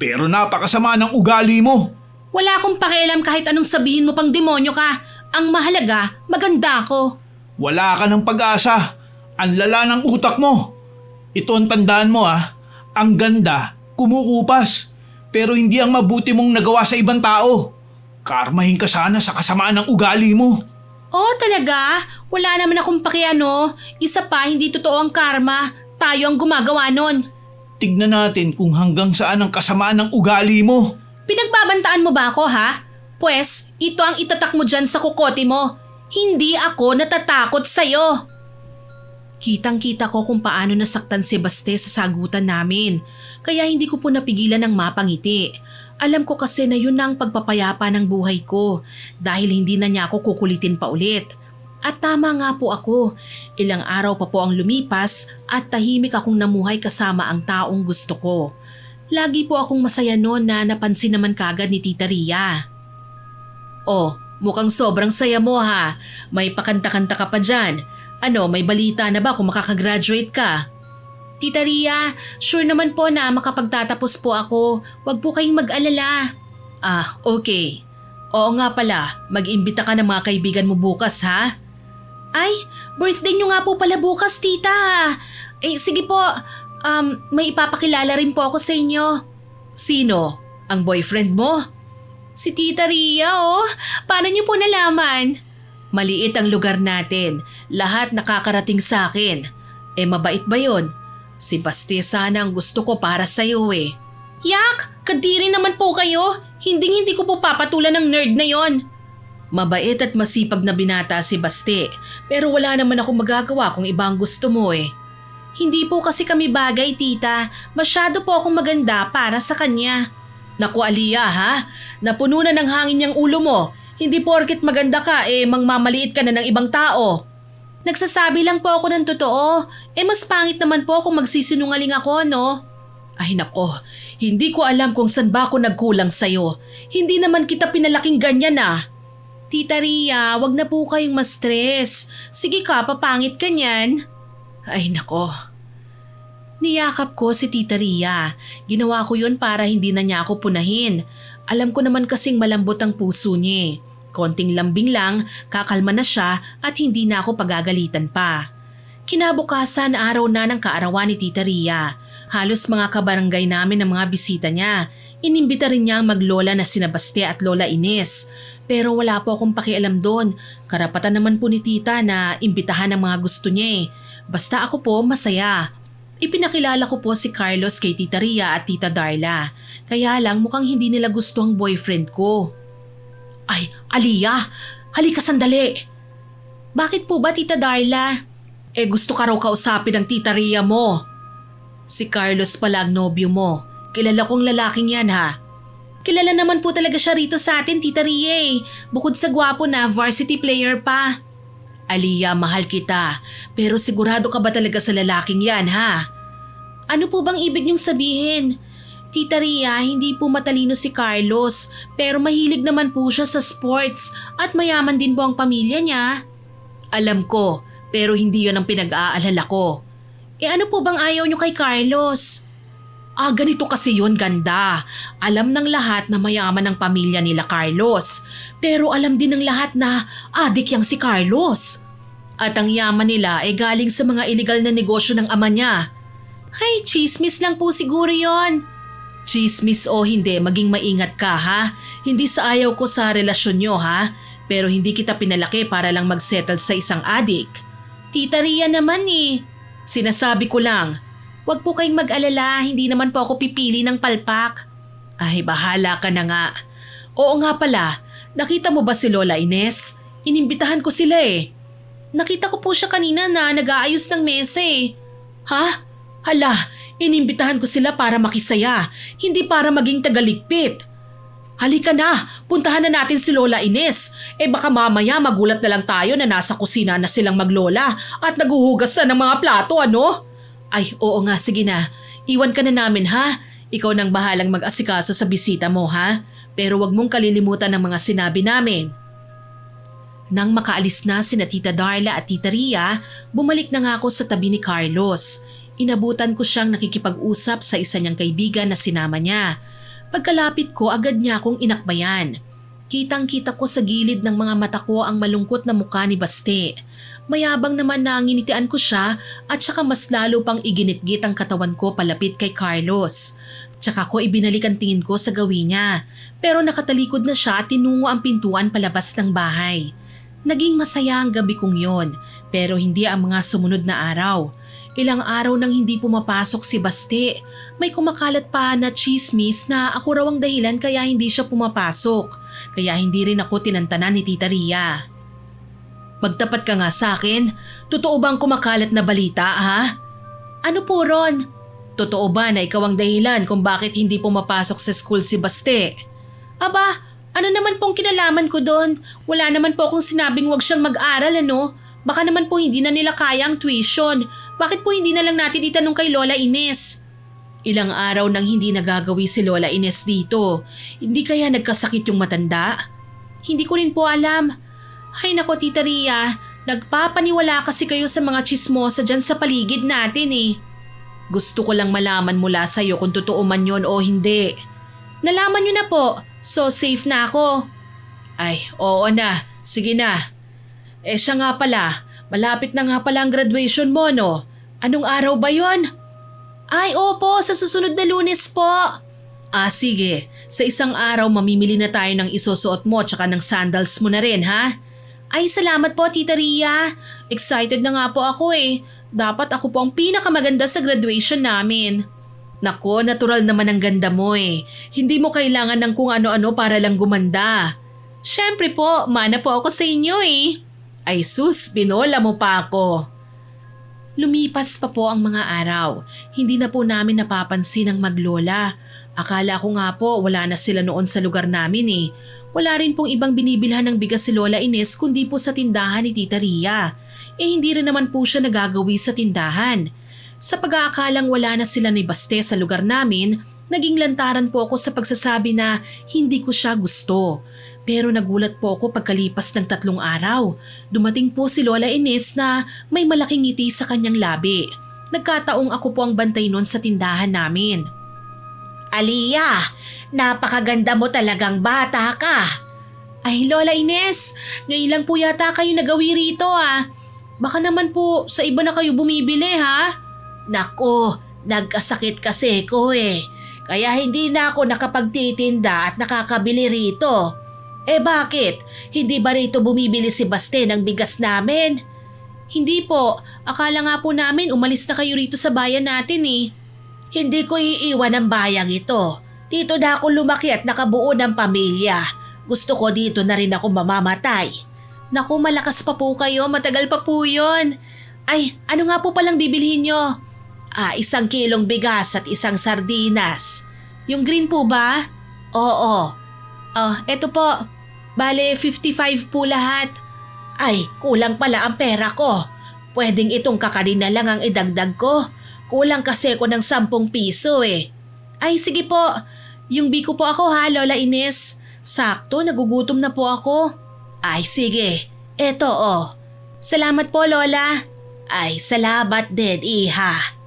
pero napakasama ng ugali mo. Wala akong pakialam kahit anong sabihin mo pang demonyo ka. Ang mahalaga, maganda ako. Wala ka ng pag-asa. Ang lala ng utak mo. Ito ang tandaan mo Ang ganda, kumukupas. Pero hindi ang mabuti mong nagawa sa ibang tao. Karmahin ka sana sa kasamaan ng ugali mo. Oh, talaga? Wala naman akong pakiano. Isa pa, hindi totoo ang karma. Tayo ang gumagawa nun. Tignan natin kung hanggang saan ang kasamaan ng ugali mo. Pinagbabantaan mo ba ako, ha? Pwes, ito ang itatak mo dyan sa kukote mo. Hindi ako natatakot sa'yo. Kitang-kita ko kung paano nasaktan si Baste sa sagutan namin, kaya hindi ko po napigilan ng mapangiti. Alam ko kasi na yun na ang pagpapayapa ng buhay ko dahil hindi na niya ako kukulitin pa ulit. At tama nga po ako, ilang araw pa po ang lumipas at tahimik akong namuhay kasama ang taong gusto ko. Lagi po akong masaya noon na napansin naman kagad ni Tita Ria. Oh, mukhang sobrang saya mo ha. May pakanta-kanta ka pa dyan. Ano, may balita na ba kung makakagraduate ka? Tita Ria, sure naman po na makapagtatapos po ako. Huwag po kayong mag-alala. Ah, okay. Oo nga pala, mag-imbita ka ng mga kaibigan mo bukas ha? Ay, birthday nyo nga po pala bukas, tita. Eh, sige po. May ipapakilala rin po ako sa inyo. Sino? Ang boyfriend mo? Si Tita Ria, oh. Paano niyo po nalaman? Maliit ang lugar natin. Lahat nakakarating sa akin. Eh, mabait ba yun? Si Basti sana ang gusto ko para sa'yo eh. Yak! Kadiri naman po kayo. Hindi ko po papatulan ng nerd na yon. Mabait at masipag na binata si Basti, pero wala naman ako magagawa kung iba ang gusto mo eh. Hindi po kasi kami bagay, tita. Masyado po akong maganda para sa kanya. Naku, Aliyah ha? Napuno na ng hangin yung ulo mo. Hindi porket maganda ka eh mangmamaliit ka na ng ibang tao. Nagsasabi lang po ako ng totoo. Eh mas pangit naman po kung magsisinungaling ako, no? Ay nako, hindi ko alam kung saan ba ako nagkulang sa'yo. Hindi naman kita pinalaking ganyan ah. Tita Ria, wag na po kayong ma-stress. Sige ka, papangit ka niyan. Ay nako. Niyakap ko si Tita Ria. Ginawa ko yun para hindi na niya ako punahin. Alam ko naman kasing malambot ang puso niya. Konting lambing lang, kakalma na siya at hindi na ako pagagalitan pa. Kinabukasan araw na ng kaarawan ni Tita Ria. Halos mga kabarangay namin ang mga bisita niya. Inimbita rin niya ang maglola na sina Baste at Lola Ines. Pero wala po akong pakialam doon. Karapatan naman po ni tita na imbitahan ang mga gusto niya eh. Basta ako po masaya. Ipinakilala ko po si Carlos kay Tita Ria at Tita Darla. Kaya lang mukhang hindi nila gusto ang boyfriend ko. Ay, Aliyah! Halika sandali! Bakit po ba Tita Darla? Eh gusto ka raw kausapin ng Tita Ria mo. Si Carlos pala ang nobyo mo. Kilala kong lalaking yan ha. Kilala naman po talaga siya rito sa atin, Tita Ria eh. Bukod sa gwapo na, varsity player pa. Aliyah, mahal kita. Pero sigurado ka ba talaga sa lalaking yan, ha? Ano po bang ibig niyong sabihin? Tita Ria, hindi po matalino si Carlos. Pero mahilig naman po siya sa sports at mayaman din po ang pamilya niya. Alam ko, pero hindi yon ang pinag-aalala ko. Eh ano po bang ayaw niyo kay Carlos? Ah, ganito kasi yun, ganda. Alam ng lahat na mayaman ang pamilya nila Carlos. Pero alam din ng lahat na adik yang si Carlos. At ang yaman nila ay galing sa mga illegal na negosyo ng ama niya. Ay, chismis lang po siguro yon. Chismis o hindi, maging maingat ka ha. Hindi sa ayaw ko sa relasyon nyo ha. Pero hindi kita pinalaki para lang magsettle sa isang adik. Tita Ria naman eh. Sinasabi ko lang. Huwag po kayong mag-alala, hindi naman po ako pipili ng palpak. Ay, bahala ka na nga. Oo nga pala, nakita mo ba si Lola Ines? Inimbitahan ko sila eh. Nakita ko po siya kanina na nag-aayos ng mesa eh. Ha? Hala, inimbitahan ko sila para makisaya, hindi para maging tagaligpit. Halika na, puntahan na natin si Lola Ines. Eh baka mamaya magulat na lang tayo na nasa kusina na silang maglola at naguhugas na ng mga plato, ano? Ay, oo nga, sige na. Iwan ka na namin ha. Ikaw nang bahalang mag-asikaso sa bisita mo ha. Pero wag mong kalilimutan ng mga sinabi namin. Nang makaalis na sina Tita Darla at Tita Ria, bumalik na nga ako sa tabi ni Carlos. Inabutan ko siyang nakikipag-usap sa isa niyang kaibigan na sinama niya. Pagkalapit ko, agad niya akong inakbayan. Kitang-kita ko sa gilid ng mga mata ko ang malungkot na mukha ni Baste. Mayabang naman na nginitian ko siya at saka mas lalo pang iginitgit ang katawan ko palapit kay Carlos. Tsaka ko ibinalik ang tingin ko sa gawin niya. Pero nakatalikod na siya at tinungo ang pintuan palabas ng bahay. Naging masaya ang gabi kong yon, pero hindi ang mga sumunod na araw. Ilang araw nang hindi pumapasok si Baste. May kumakalat pa na chismis na ako raw ang dahilan kaya hindi siya pumapasok. Kaya hindi rin ako tinantanan ni Tita Ria. Magtapat ka nga sa akin. Totoo bang kumakalat na balita, ha? Ano po ron? Totoo ba na ikaw ang dahilan kung bakit hindi pumapasok sa school si Baste? Aba, ano naman pong kinalaman ko doon? Wala naman po akong sinabing huwag siyang mag-aral, ano? Baka naman po hindi na nila kaya ang tuition. Bakit po hindi na lang natin itanong kay Lola Ines? Ilang araw nang hindi nagagawi si Lola Ines dito. Hindi kaya nagkasakit yung matanda? Hindi ko rin po alam. Ay nako, Tita Ria, nagpapaniwala kasi kayo sa mga chismosa dyan sa paligid natin eh. Gusto ko lang malaman mula sa'yo kung totoo man yon o hindi. Nalaman niyo na po, so safe na ako. Ay, oo na. Sige na. Siya nga pala, malapit na nga pala ang graduation mo, no? Anong araw ba yon? Ay, opo, sa susunod na Lunes po. Sige. Sa isang araw mamimili na tayo ng isusuot mo tsaka ng sandals mo na rin, ha? Ay, salamat po, Tita Ria. Excited na nga po ako eh. Dapat ako po ang pinakamaganda sa graduation namin. Nako, natural naman ang ganda mo eh. Hindi mo kailangan ng kung ano-ano para lang gumanda. Siyempre po, mana po ako sa inyo eh. Ay sus, binola mo pa ako. Lumipas pa po ang mga araw. Hindi na po namin napapansin ang maglola. Akala ko nga po wala na sila noon sa lugar namin eh. Wala rin pong ibang binibilhan ng bigas si Lola Ines kundi po sa tindahan ni Tita Ria. Hindi rin naman po siya nagagawi sa tindahan. Sa pag-aakalang wala na sila ni Baste sa lugar namin, naging lantaran po ako sa pagsasabi na hindi ko siya gusto. Pero nagulat po ako pagkalipas ng 3 araw. Dumating po si Lola Ines na may malaking ngiti sa kanyang labi. Nagkataong ako po ang bantay nun sa tindahan namin. Aliyah, napakaganda mo talagang bata ka. Ay Lola Ines, ngayon lang po yata kayo nagawi rito ah. Baka naman po sa iba na kayo bumibili ha? Nako, nagkasakit kasi ko eh. Kaya hindi na ako nakapagtitinda at nakakabili rito. Bakit? Hindi ba rito bumibili si Baste ng bigas namin? Hindi po, akala nga po namin umalis na kayo rito sa bayan natin eh. Hindi ko iiwan ang bayang ito. Dito na ako lumaki at nakabuo ng pamilya. Gusto ko dito na rin ako mamamatay. Naku, malakas pa po kayo, matagal pa po yun. Ay, ano nga po palang bibilhin nyo? 1 kilong bigas at 1 sardinas. Yung green po ba? Oo. Eto po. Bale, 55 po lahat. Ay, kulang pala ang pera ko. Pwedeng itong kakanin na lang ang idagdag ko. Kulang kasi ko ng 10 piso eh. Ay, sige po. Yung biko po ako ha, Lola Ines. Sakto, nagugutom na po ako. Ay, sige. Eto oh. Salamat po, Lola. Ay, salamat din, Iha.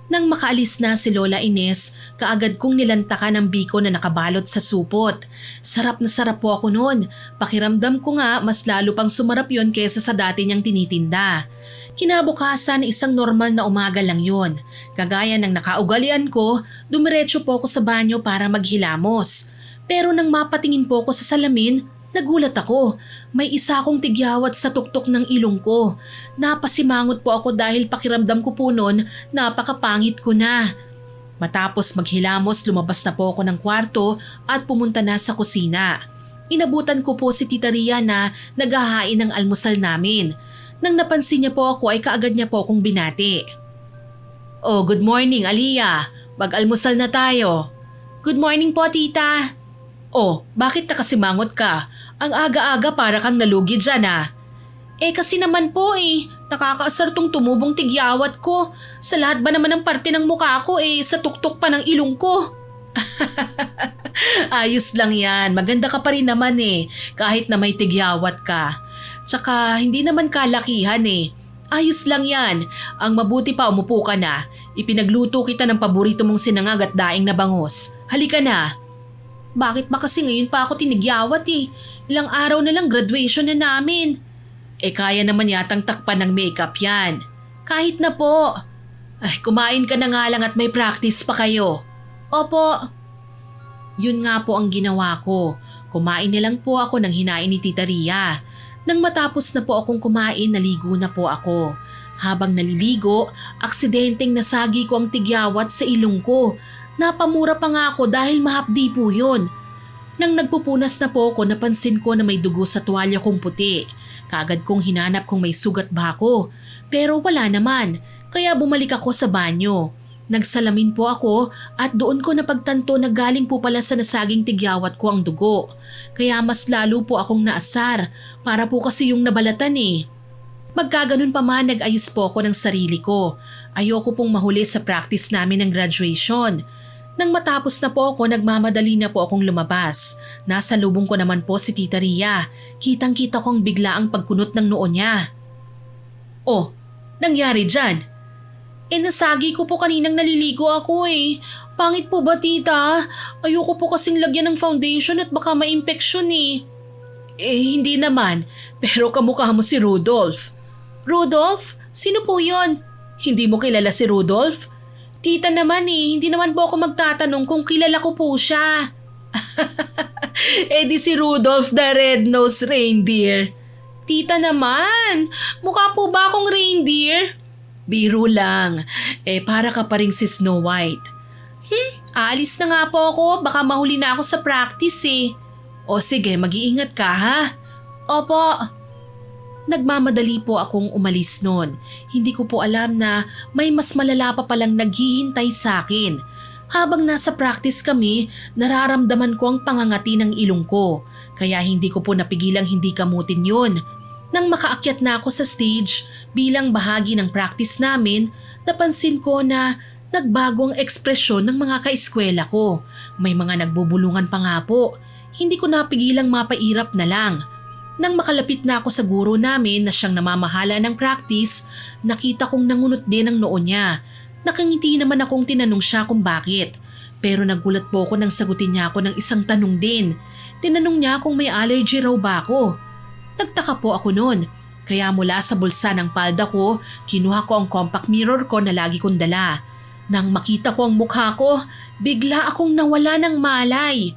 Nang makaalis na si Lola Ines, kaagad kong nilantakan ang biko na nakabalot sa supot. Sarap na sarap po ako noon. Pakiramdam ko nga mas lalo pang sumarap yon kesa sa dati niyang tinitinda. Kinabukasan, isang normal na umaga lang yon. Kagaya ng nakaugalian ko, dumiretso po ako sa banyo para maghilamos. Pero nang mapatingin po ako sa salamin, nagulat ako. May isa akong tigyawat sa tuktok ng ilong ko. Napasimangot po ako dahil pakiramdam ko po noon napakapangit ko na. Matapos maghilamos, lumabas na po ako ng kwarto at pumunta na sa kusina. Inabutan ko po si Tita Ria na naghahain ng almusal namin. Nang napansin niya po ako ay kaagad niya po akong binati. Oh, good morning, Aliyah. Mag-almusal na tayo. Good morning po, Tita. Oh, bakit nakasimangot ka? Ang aga-aga para kang nalugi dyan ah. Kasi naman po nakakaasar tong tumubong tigyawat ko. Sa lahat ba naman ng parte ng mukha ko sa tuktok pa ng ilong ko. Ayos lang yan, maganda ka pa rin naman kahit na may tigyawat ka. Tsaka hindi naman kalakihan Ayos lang yan, ang mabuti pa umupo ka na. Ipinagluto kita ng paborito mong sinangag at daing na bangus. Halika na. Bakit ba kasi ngayon pa ako tinigyawat Ilang araw na lang graduation na namin. Kaya naman yatang takpan ng makeup yan. Kahit na po. Ay, kumain ka na nga lang at may practice pa kayo. Opo. Yun nga po ang ginawa ko. Kumain na lang po ako ng hinain ni Tita Ria. Nang matapos na po akong kumain, naligo na po ako. Habang naliligo, aksidenteng nasagi ko ang tigyawat sa ilong ko. Napamura pa nga ako dahil mahapdi po yun. Nang nagpupunas na po ako, napansin ko na may dugo sa tuwalya kong puti. Kaagad kong hinanap kung may sugat ba ako. Pero wala naman, kaya bumalik ako sa banyo. Nagsalamin po ako at doon ko napagtanto na galing po pala sa nasaging tigyawat ko ang dugo. Kaya mas lalo po akong naasar para po kasi yung nabalatan eh. Magkaganon pa man, nag-ayos po ako ng sarili ko. Ayoko pong mahuli sa practice namin ng graduation. Nang matapos na po ako, nagmamadali na po akong lumabas. Nasa lubong ko naman po si Tita Ria. Kitang-kita kong bigla ang pagkunot ng noo niya. Oh, nangyari dyan? Nasagi ko po kaninang naliligo ako eh. Pangit po ba, tita? Ayoko po kasing lagyan ng foundation at baka ma-infection eh. Hindi naman. Pero kamukha mo si Rudolph. Rudolph? Sino po yon? Hindi mo kilala si Rudolph? Tita naman eh, hindi naman po ako magtatanong kung kilala ko po siya. Di si Rudolph the Red-Nosed Reindeer. Tita naman, mukha po ba akong reindeer? Biro lang. Para ka pa rin si Snow White. Aalis na nga po ako. Baka mahuli na ako sa practice eh. O sige, mag-iingat ka ha? Opo. Nagmamadali po akong umalis noon. Hindi ko po alam na may mas malala pa palang naghihintay sa akin. Habang nasa practice kami, nararamdaman ko ang pangangati ng ilong ko. Kaya hindi ko po napigilang hindi kamutin yun. Nang makaakyat na ako sa stage bilang bahagi ng practice namin, napansin ko na nagbago ang ekspresyon ng mga kaeskwela ko. May mga nagbubulungan pa nga po. Hindi ko napigilang mapairap na lang. Nang makalapit na ako sa guro namin na siyang namamahala ng practice, nakita kong nangunot din ang noo niya. Nakangiti naman akong tinanong siya kung bakit. Pero nagulat po ako nang sagutin niya ako ng isang tanong din. Tinanong niya kung may allergy raw ba ako. Nagtaka po ako noon, kaya mula sa bulsa ng palda ko, kinuha ko ang compact mirror ko na lagi kong dala. Nang makita ko ang mukha ko, bigla akong nawala ng malay.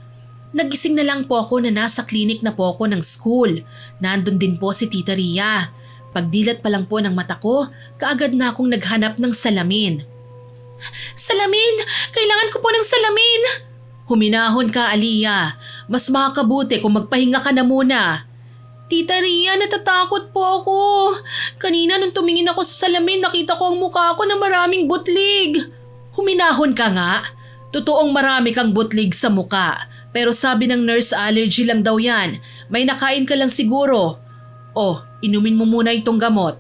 Nagising na lang po ako na nasa clinic na po ako ng school. Nandun din po si Tita Ria. Pagdilat pa lang po ng mata ko, kaagad na akong naghanap ng salamin. Salamin! Kailangan ko po ng salamin! Huminahon ka, Aliyah. Mas makakabuti kung magpahinga ka na muna. Tita Ria, natatakot po ako. Kanina nung tumingin ako sa salamin, nakita ko ang mukha ko na maraming butlig. Huminahon ka nga. Totoong marami kang butlig sa muka. Pero sabi ng nurse, allergy lang daw yan. May nakain ka lang siguro. Oh, inumin mo muna itong gamot.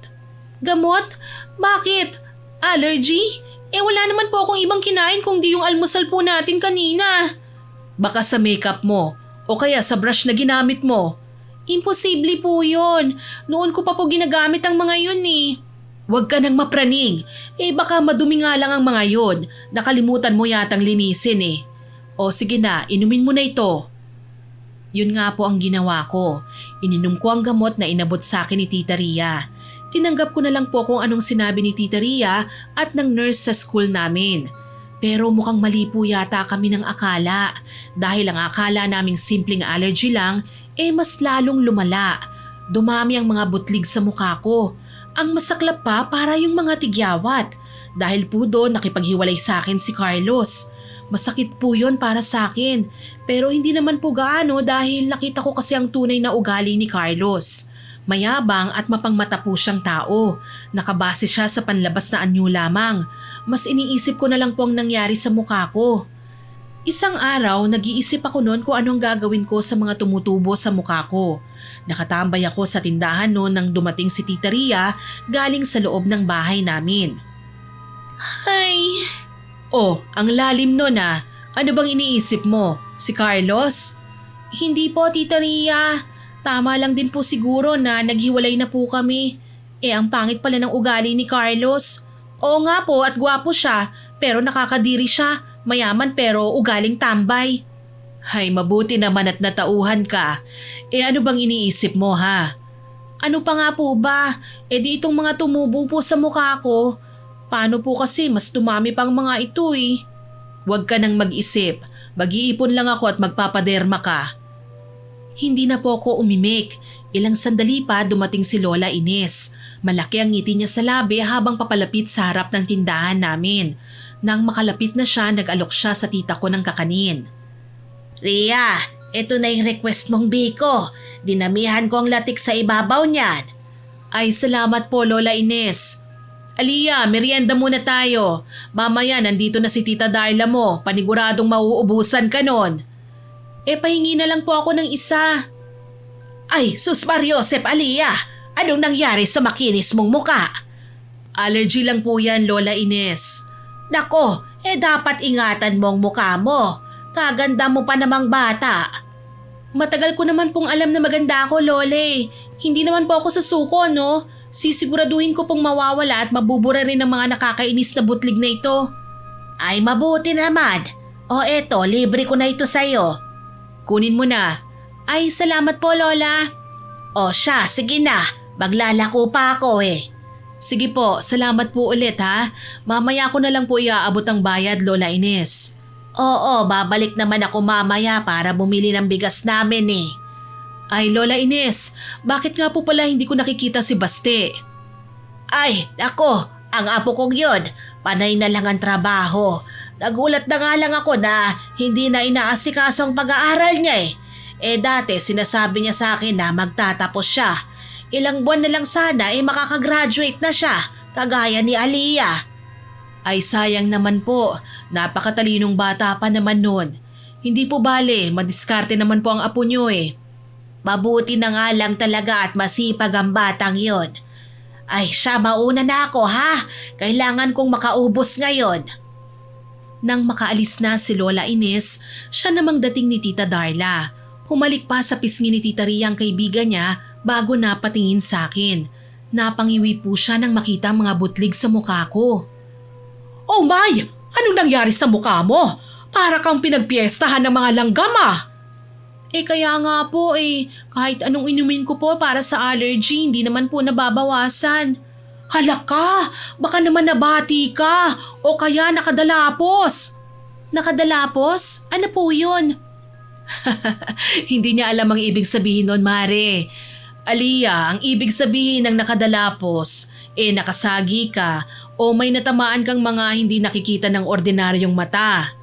Gamot? Bakit? Allergy? Wala naman po akong ibang kinain kung di yung almusal po natin kanina. Baka sa makeup mo o kaya sa brush na ginamit mo. Imposible po yun. Noon ko pa po ginagamit ang mga yun eh. Huwag ka nang mapraning. Baka madumi nga lang ang mga yun. Nakalimutan mo yatang linisin eh. O sige na, inumin mo na ito. Yun nga po ang ginawa ko. Ininom ko ang gamot na inabot sa akin ni Tita Ria. Tinanggap ko na lang po kung anong sinabi ni Tita Ria at ng nurse sa school namin. Pero mukhang mali po yata kami ng akala. Dahil ang akala naming simpleng allergy lang, mas lalong lumala. Dumami ang mga butlig sa mukha ko. Ang masaklap pa para yung mga tigyawat. Dahil po doon nakipaghiwalay sa akin si Carlos. Masakit po yun para sa akin. Pero hindi naman po gaano dahil nakita ko kasi ang tunay na ugali ni Carlos. Mayabang at mapangmata po siyang tao. Nakabase siya sa panlabas na anyo lamang. Mas iniisip ko na lang po ang nangyari sa mukha ko. Isang araw, nag-iisip ako noon kung anong gagawin ko sa mga tumutubo sa mukha ko. Nakatambay ako sa tindahan noon nang dumating si Tita Ria galing sa loob ng bahay namin. Ay! Oh, ang lalim noon ah. Ano bang iniisip mo? Si Carlos? Hindi po, Tita Ria. Tama lang din po siguro na naghiwalay na po kami. Ang pangit pala ng ugali ni Carlos. Oo nga po at gwapo siya, pero nakakadiri siya. Mayaman pero ugaling tambay. Hay, mabuti naman at natauhan ka. Ano bang iniisip mo ha? Ano pa nga po ba? Di itong mga tumubo po sa mukha ko. Paano po kasi mas dumami pang mga ito eh. Huwag ka nang mag-isip. Mag-iipon lang ako at magpapaderma ka. Hindi na po ako umimik. Ilang sandali pa dumating si Lola Ines. Malaki ang ngiti niya sa labi habang papalapit sa harap ng tindahan namin. Nang makalapit na siya, nag-alok siya sa tita ko ng kakanin. Ria, Ito na yung request mong biko. Dinamihan ko ang latik sa ibabaw niyan. Ay, salamat po, Lola Ines. Aliyah, merienda muna tayo. Mamaya, nandito na si Tita Darla mo. Paniguradong mauubusan ka nun. Pahingi na lang po ako ng isa. Ay, sus Mariosep, Aliyah. Anong nangyari sa makinis mong muka? Allergy lang po yan, Lola Ines. Nako, dapat ingatan mo ang mukha mo. Kaganda mo pa namang bata. Matagal ko naman pong alam na maganda ako, Lole. Hindi naman po ako susuko, no? Sisiguraduhin ko pong mawawala at mabubura rin ang mga nakakainis na butlig na ito. Ay, mabuti naman. O eto, libre ko na ito sa'yo. Kunin mo na. Ay, salamat po, Lola. O siya, sige na. Maglalako pa ako eh. Sige po, salamat po ulit ha. Mamaya ko na lang po iaabot ang bayad, Lola Ines. Oo, babalik naman ako mamaya para bumili ng bigas namin eh. Ay, Lola Ines, bakit nga po pala hindi ko nakikita si Baste? Ay, ako, ang apo kong yun. Panay na lang ang trabaho. Nagulat na nga lang ako na hindi na inaasikaso ang pag-aaral niya eh. Dati sinasabi niya sa akin na magtatapos siya. Ilang buwan na lang sana makakagraduate na siya, kagaya ni Aliyah. Ay, sayang naman po. Napakatalinong bata pa naman nun. Hindi po bale, madiskarte naman po ang apo niyo eh. Mabuti na nga lang talaga at masipag ang batang yon. Ay siya, mauna na ako ha. Kailangan kong makaubos ngayon. Nang makaalis na si Lola Ines, siya namang dating ni Tita Darla. Humalik pa sa pisngi ni Tita Ria ang kaibigan niya bago napatingin sa akin. Napangiwi po siya nang makita ang mga butlig sa mukha ko. Oh my! Anong nangyari sa mukha mo? Para kang pinagpiestahan ng mga langgam ah! Kaya nga po kahit anong inumin ko po para sa allergy, hindi naman po nababawasan. Hala ka! Baka naman nabati ka o kaya nakadalapos. Nakadalapos? Ano po yun? Hindi niya alam ang ibig sabihin nun, Mare. Aliyah, ang ibig sabihin ng nakadalapos, nakasagi ka o may natamaan kang mga hindi nakikita ng ordinaryong mata.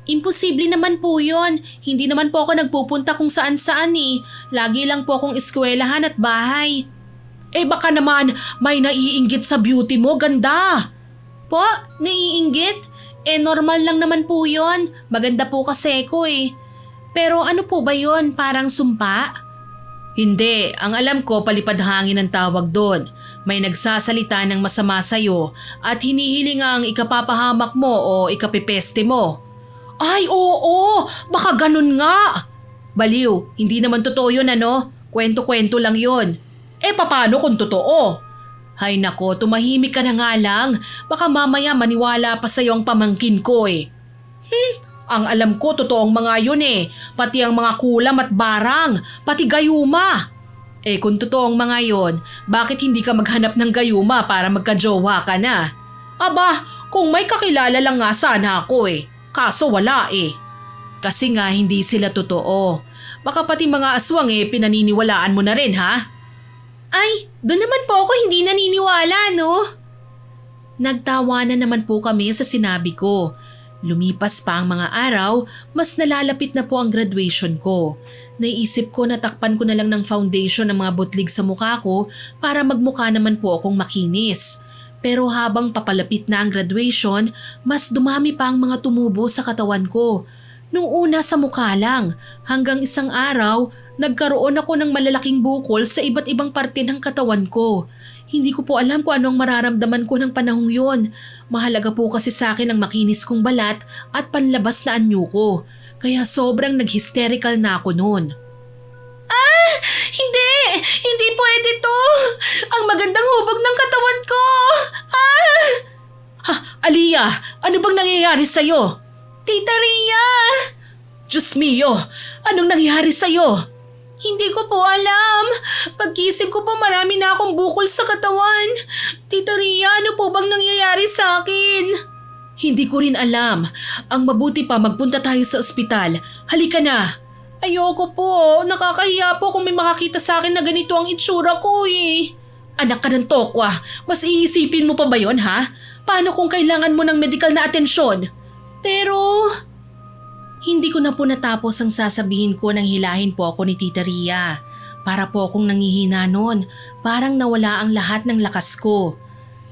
Imposible naman po yun. Hindi naman po ako nagpupunta kung saan-saan eh. Lagi lang po akong eskwelahan at bahay. Baka naman may naiinggit sa beauty mo, ganda. Po? Naiinggit? Normal lang naman po yun. Maganda po kasi ko eh. Pero ano po ba yun? Parang sumpa? Hindi. Ang alam ko, palipad hangin ang tawag doon. May nagsasalita ng masama sa'yo at hinihiling ang ikapapahamak mo o ikapipeste mo. Ay, oo! Baka ganun nga! Baliw, hindi naman totoo yun ano? Kwento-kwento lang yun. Paano kung totoo? Hay nako, tumahimik ka na nga lang. Baka mamaya maniwala pa sa'yo ang pamangkin ko eh. Ang alam ko, totoong mga yun eh. Pati ang mga kulam at barang. Pati gayuma. Kung totoong mga yon, bakit hindi ka maghanap ng gayuma para magka-jowa ka na? Aba, kung may kakilala lang nga sana ako eh. Kaso wala eh. Kasi nga hindi sila totoo. Baka pati mga aswang pinaniniwalaan mo na rin ha? Ay, doon naman po ako hindi naniniwala no? Nagtawanan naman po kami sa sinabi ko. Lumipas pa ang mga araw, mas nalalapit na po ang graduation ko. Naisip ko na takpan ko na lang ng foundation ng mga butlig sa mukha ko para magmukha naman po akong makinis. Pero habang papalapit na ang graduation, mas dumami pa ang mga tumubo sa katawan ko. Nung una sa mukha lang, hanggang isang araw, nagkaroon ako ng malalaking bukol sa iba't ibang parte ng katawan ko. Hindi ko po alam kung anong mararamdaman ko ng panahong yon. Mahalaga po kasi sa akin ang makinis kong balat at panlabas na anyo ko. Kaya sobrang nag-hysterical na ako noon. Hindi! Hindi pwede to! Ang magandang hubog ng katawan ko! Aliyah, ano bang nangyayari sa'yo? Tita Ria! Diyos mio, anong nangyayari sa'yo? Hindi ko po alam. Pagkising ko po marami na akong bukol sa katawan. Tita Ria, ano po bang nangyayari sa akin? Hindi ko rin alam. Ang mabuti pa magpunta tayo sa ospital. Halika na. Ayoko po. Nakakahiya po kung may makakita sa akin na ganito ang itsura ko eh. Anak ka ng tokwa. Mas iisipin mo pa ba yon ha? Paano kung kailangan mo ng medical na atensyon? Pero... Hindi ko na po natapos ang sasabihin ko nang hilahin po ako ni Tita Ria. Para po akong nangihina noon, parang nawala ang lahat ng lakas ko.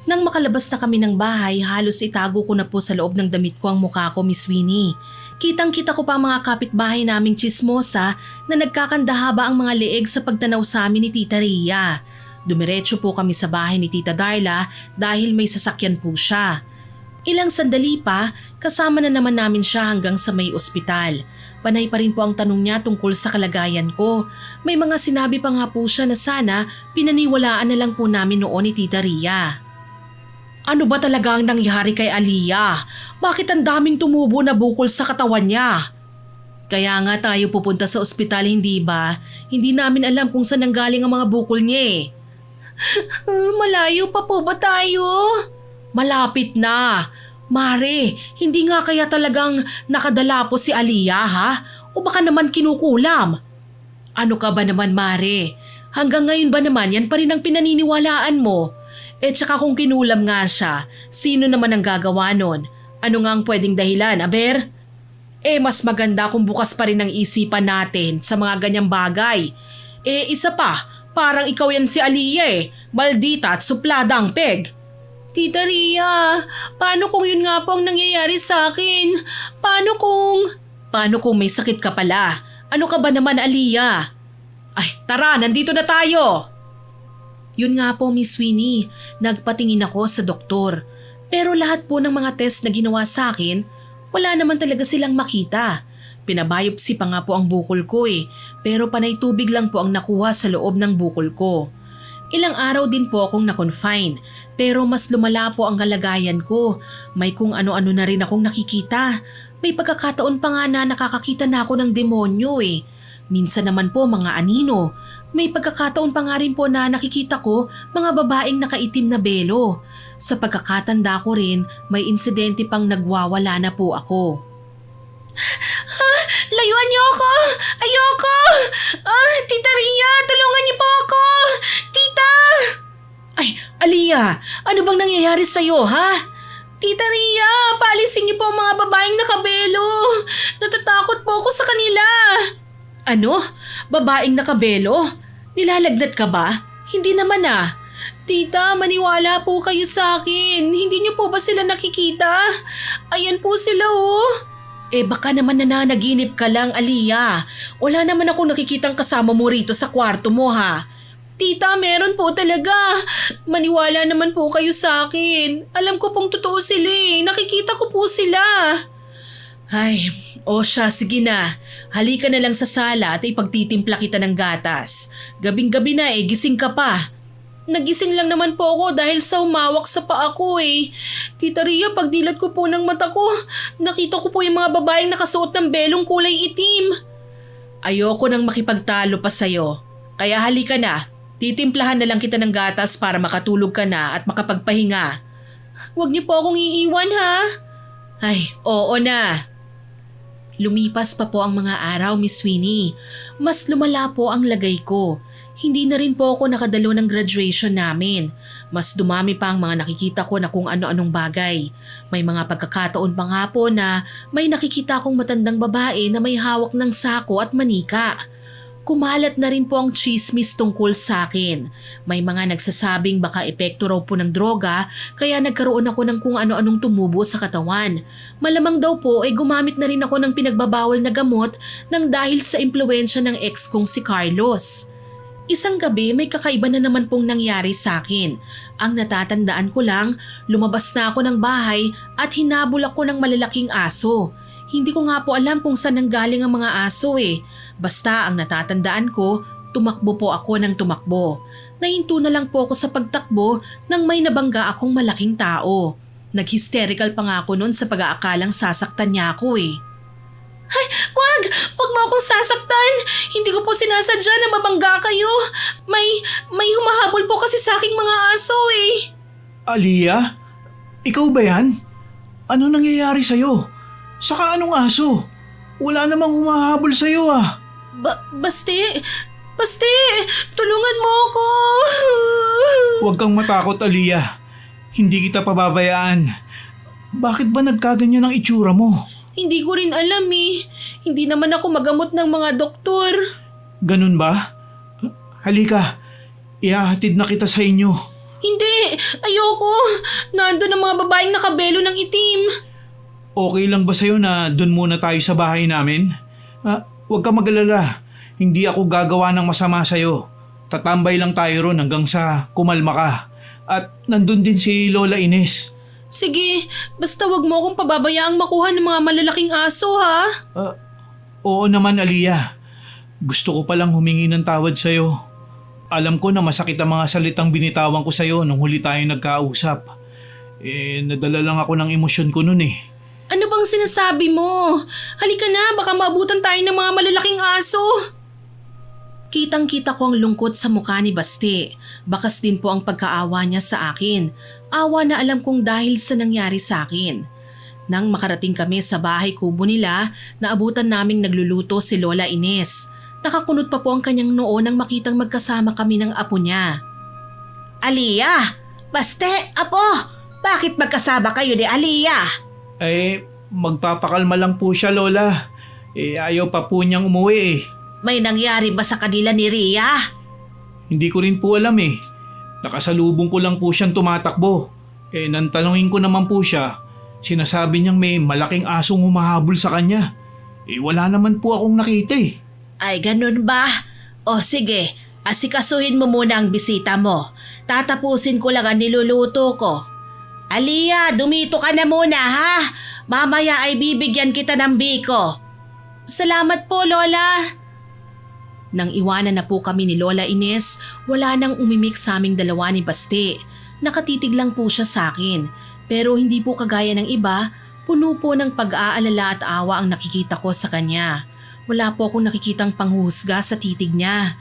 Nang makalabas na kami ng bahay, halos itago ko na po sa loob ng damit ko ang mukha ko, Miss Winnie. Kitang-kita ko pa ang mga kapitbahay naming chismosa na nagkakandahaba ang mga leeg sa pagtanaw sa amin ni Tita Ria. Dumiretso po kami sa bahay ni Tita Darla dahil may sasakyan po siya. Ilang sandali pa, kasama na naman namin siya hanggang sa may ospital. Panay pa rin po ang tanong niya tungkol sa kalagayan ko. May mga sinabi pa nga po siya na sana pinaniwalaan na lang po namin noon ni Tita Ria. Ano ba talaga ang nangyari kay Aliyah? Bakit ang daming tumubo na bukol sa katawan niya? Kaya nga tayo pupunta sa ospital, hindi ba? Hindi namin alam kung saan nanggaling ang mga bukol niya eh. Malayo pa po ba tayo? Malapit na. Mare, hindi nga kaya talagang nakadala po si Aliyah ha? O baka naman kinukulam? Ano ka ba naman, Mare? Hanggang ngayon ba naman yan pa rin ang pinaniniwalaan mo? Eh tsaka kung kinulam nga siya, sino naman ang gagawa nun? Ano nga ang pwedeng dahilan, aber? Eh mas maganda kung bukas pa rin ang isipan natin sa mga ganyang bagay. Eh isa pa, parang ikaw yan si Aliyah eh. Maldita at suplada ang peg. Tita Ria, paano kung yun nga po ang nangyayari sa akin? Paano kung may sakit ka pala? Ano ka ba naman, Aliyah? Ay, tara, nandito na tayo! Yun nga po, Miss Winnie, nagpatingin ako sa doktor. Pero lahat po ng mga test na ginawa sa akin, wala naman talaga silang makita. Pinabiopsy pa nga po ang bukol ko eh, pero panay tubig lang po ang nakuha sa loob ng bukol ko. Ilang araw din po akong na-confine, pero mas lumala po ang kalagayan ko. May kung ano-ano na rin akong nakikita. May pagkakataon pa nga na nakakakita na ako ng demonyo eh. Minsan naman po mga anino. May pagkakataon pa nga rin po na nakikita ko mga babaeng nakaitim na belo. Sa pagkakatanda ko rin, may insidente pang nagwawala na po ako. Layuan niyo ako! Ayoko! Tita Ria, tulungan niyo po ako! Tita! Ay, Aliyah, ano bang nangyayari sa'yo, ha? Tita Ria, paalisin niyo po ang mga babaeng nakabelo. Natatakot po ako sa kanila. Ano? Babaeng nakabelo? Nilalagnat ka ba? Hindi naman ah. Tita, maniwala po kayo sa akin. Hindi niyo po ba sila nakikita? Ayan po sila oh. Eh baka naman nananaginip ka lang, Aliyah. Wala naman akong nakikitang kasama mo rito sa kwarto mo ha. Tita, meron po talaga. Maniwala naman po kayo sa akin. Alam ko pong totoo sila eh. Nakikita ko po sila. Ay, o siya, sige na. Halika na lang sa sala at ipagtitimpla kita ng gatas. Gabing-gabi na eh, gising ka pa. Nagising lang naman po ako dahil sa umawak sa paa ko eh. Tita Ria, pagdilat ko po ng mata ko, nakita ko po yung mga babaeng nakasuot ng belong kulay itim. Ayoko nang makipagtalo pa sa'yo. Kaya halika na, titimplahan na lang kita ng gatas para makatulog ka na at makapagpahinga. Huwag niyo po akong iiwan ha. Ay, oo na. Lumipas pa po ang mga araw, Miss Winnie. Mas lumala po ang lagay ko. Hindi na rin po ako nakadalo ng graduation namin. Mas dumami pa ang mga nakikita ko na kung ano-anong bagay. May mga pagkakataon pa nga po na may nakikita akong matandang babae na may hawak ng sako at manika. Kumalat na rin po ang chismis tungkol sa akin. May mga nagsasabing baka epekto raw po ng droga kaya nagkaroon ako ng kung ano-anong tumubo sa katawan. Malamang daw po ay gumamit na rin ako ng pinagbabawal na gamot nang dahil sa impluwensya ng ex kong si Carlos. Isang gabi may kakaiba na naman pong nangyari sa akin. Ang natatandaan ko lang, lumabas na ako ng bahay at hinabol ako ng malalaking aso. Hindi ko nga po alam kung saan nanggaling ang mga aso eh. Basta ang natatandaan ko, tumakbo po ako ng tumakbo. Nahinto na lang po ako sa pagtakbo nang may nabangga akong malaking tao. Nag-hysterical pa nga ako noon sa pag-aakalang sasaktan niya ako eh. Ay, wag! Wag mo akong sasaktan! Hindi ko po sinasadya na mabangga kayo. May humahabol po kasi sa aking mga aso eh. Aliyah? Ikaw ba yan? Ano nangyayari sa'yo? Saka anong aso? Wala namang humahabol sa'yo ah. Baste, tulungan mo ako. Huwag kang matakot, Aliyah. Hindi kita pababayaan. Bakit ba nagkaganyan ang itsura mo? Hindi ko rin alam eh. Hindi naman ako magamot ng mga doktor. Ganun ba? Halika, ihahatid na kita sa inyo. Hindi! Ayoko! Nandun ang mga babaeng nakabelo ng itim. Okay lang ba sa'yo na dun muna tayo sa bahay namin? Huwag ka mag-alala. Hindi ako gagawa ng masama sa'yo. Tatambay lang tayo ron hanggang sa kumalma ka. At nandun din si Lola Ines. Sige, basta wag mo akong pababayaang makuha ng mga malalaking aso ha. Oo naman, Aliyah. Gusto ko palang humingi ng tawad sa'yo. Alam ko na masakit ang mga salitang binitawan ko sa'yo nung huli tayo nagkausap. Nadala lang ako ng emosyon ko nun eh. Ano bang sinasabi mo? Halika na, baka maabutan tayo ng mga malalaking aso. Kitang-kita ko ang lungkot sa mukha ni Basti. Bakas din po ang pagkaawa niya sa akin. Awa na alam kong dahil sa nangyari sa akin. Nang makarating kami sa bahay kubo nila, naabutan naming nagluluto si Lola Ines. Nakakunot pa po ang kanyang noo nang makitang magkasama kami ng apo niya. Aliyah! Baste, apo! Bakit magkasama kayo ni Aliyah? Magpapakalma lang po siya, Lola. Ayaw pa po niyang umuwi eh. May nangyari ba sa kanila ni Ria? Hindi ko rin po alam eh. Nakasalubong ko lang po siyang tumatakbo. Nang tanungin ko naman po siya, sinasabi niyang may malaking asong humahabol sa kanya. Wala naman po akong nakita eh. Ay, ganun ba? O sige, asikasuhin mo muna ang bisita mo. Tatapusin ko lang ang niluluto ko. Aliyah, dumito ka na muna ha. Mamaya ay bibigyan kita ng biko. Salamat po, Lola. Nang iwanan na po kami ni Lola Ines, wala nang umimik sa aming dalawa ni Basti. Nakatitig lang po siya sa akin. Pero hindi po kagaya ng iba, puno po ng pag-aalala at awa ang nakikita ko sa kanya. Wala po akong nakikitang panghuhusga sa titig niya.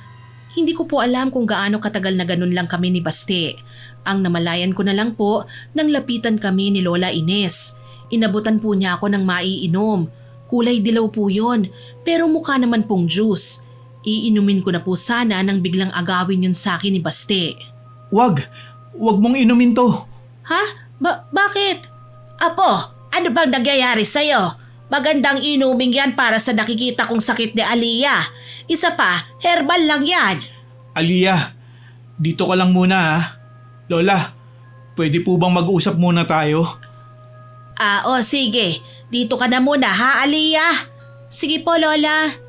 Hindi ko po alam kung gaano katagal na ganun lang kami ni Basti. Ang namalayan ko na lang po nang lapitan kami ni Lola Ines. Inabutan po niya ako ng maiinom. Kulay dilaw po yon, pero mukha naman pong juice. Iinumin ko na po sana nang biglang agawin yun sa akin ni Basti. Wag mong inumin to. Ha? Bakit? Apo, ano bang nangyayari sa'yo? Magandang inuming yan para sa nakikita kong sakit ni Aliyah. Isa pa, herbal lang yan. Aliyah, dito ka lang muna ha. Lola, pwede po bang mag-usap muna tayo? O sige. Dito ka na muna ha, Aliyah? Sige po, Lola.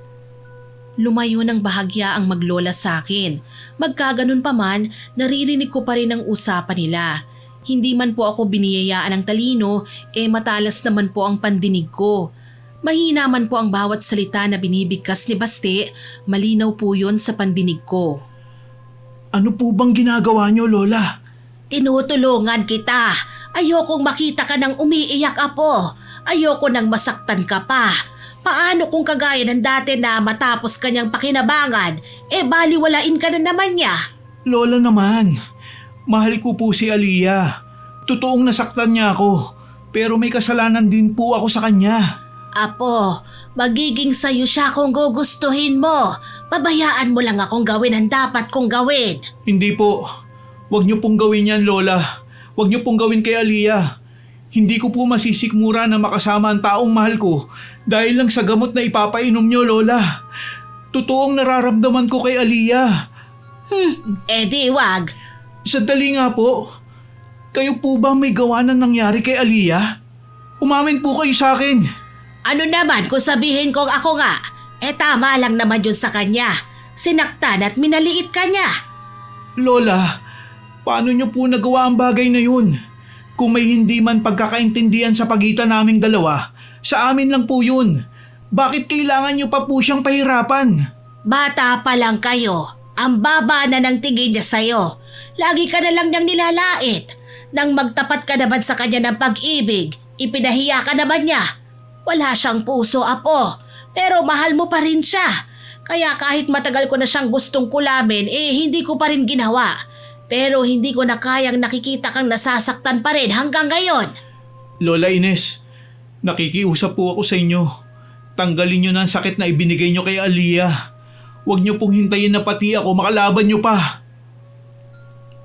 Lumayo ng bahagya ang maglola sa akin. Magkaganon pa man, naririnig ko pa rin ang usapan nila. Hindi man po ako biniyayaan ng talino, matalas naman po ang pandinig ko. Mahina man po ang bawat salita na binibigkas ni Basti, malinaw po yon sa pandinig ko. Ano po bang ginagawa niyo, Lola? Tinutulungan kita. Ayokong makita ka ng umiiyak, apo. Ayoko nang masaktan ka pa. Paano kung kagaya ng dati na matapos kanyang pakinabangan, baliwalain ka na naman niya? Lola naman, mahal ko po si Aliyah. Totoong nasaktan niya ako, pero may kasalanan din po ako sa kanya. Apo, magiging sayo siya kung gugustuhin mo. Pabayaan mo lang akong gawin ang dapat kong gawin. Hindi po. Huwag niyo pong gawin yan, Lola. Huwag niyo pong gawin kay Aliyah. Hindi ko po masisikmura na makasama ang taong mahal ko dahil lang sa gamot na ipapainom niyo, Lola. Totoong nararamdaman ko kay Aliyah. Di wag. Sandali nga po. Kayo po ba may gawa na nangyari kay Aliyah? Umamin po kayo sa akin. Ano naman kung sabihin kong ako nga? Tama lang naman yun sa kanya. Sinaktan at minaliit ka niya. Lola, paano niyo po nagawa ang bagay na yun? Kung may hindi man pagkakaintindihan sa pagitan naming dalawa, sa amin lang po yun. Bakit kailangan niyo pa po siyang pahirapan? Bata pa lang kayo. Ang baba na ng tingin niya sa'yo. Lagi ka na lang niyang nilalait. Nang magtapat ka naman sa kanya ng pag-ibig, ipinahiya ka naman niya. Wala siyang puso, apo. Pero mahal mo pa rin siya. Kaya kahit matagal ko na siyang gustong kulamin, hindi ko pa rin ginawa. Pero hindi ko na kayang nakikita kang nasasaktan pa rin hanggang ngayon. Lola Ines, nakikiusap po ako sa inyo. Tanggalin niyo na ang sakit na ibinigay niyo kay Aliyah. Huwag niyo pong hintayin na pati ako makalaban niyo pa.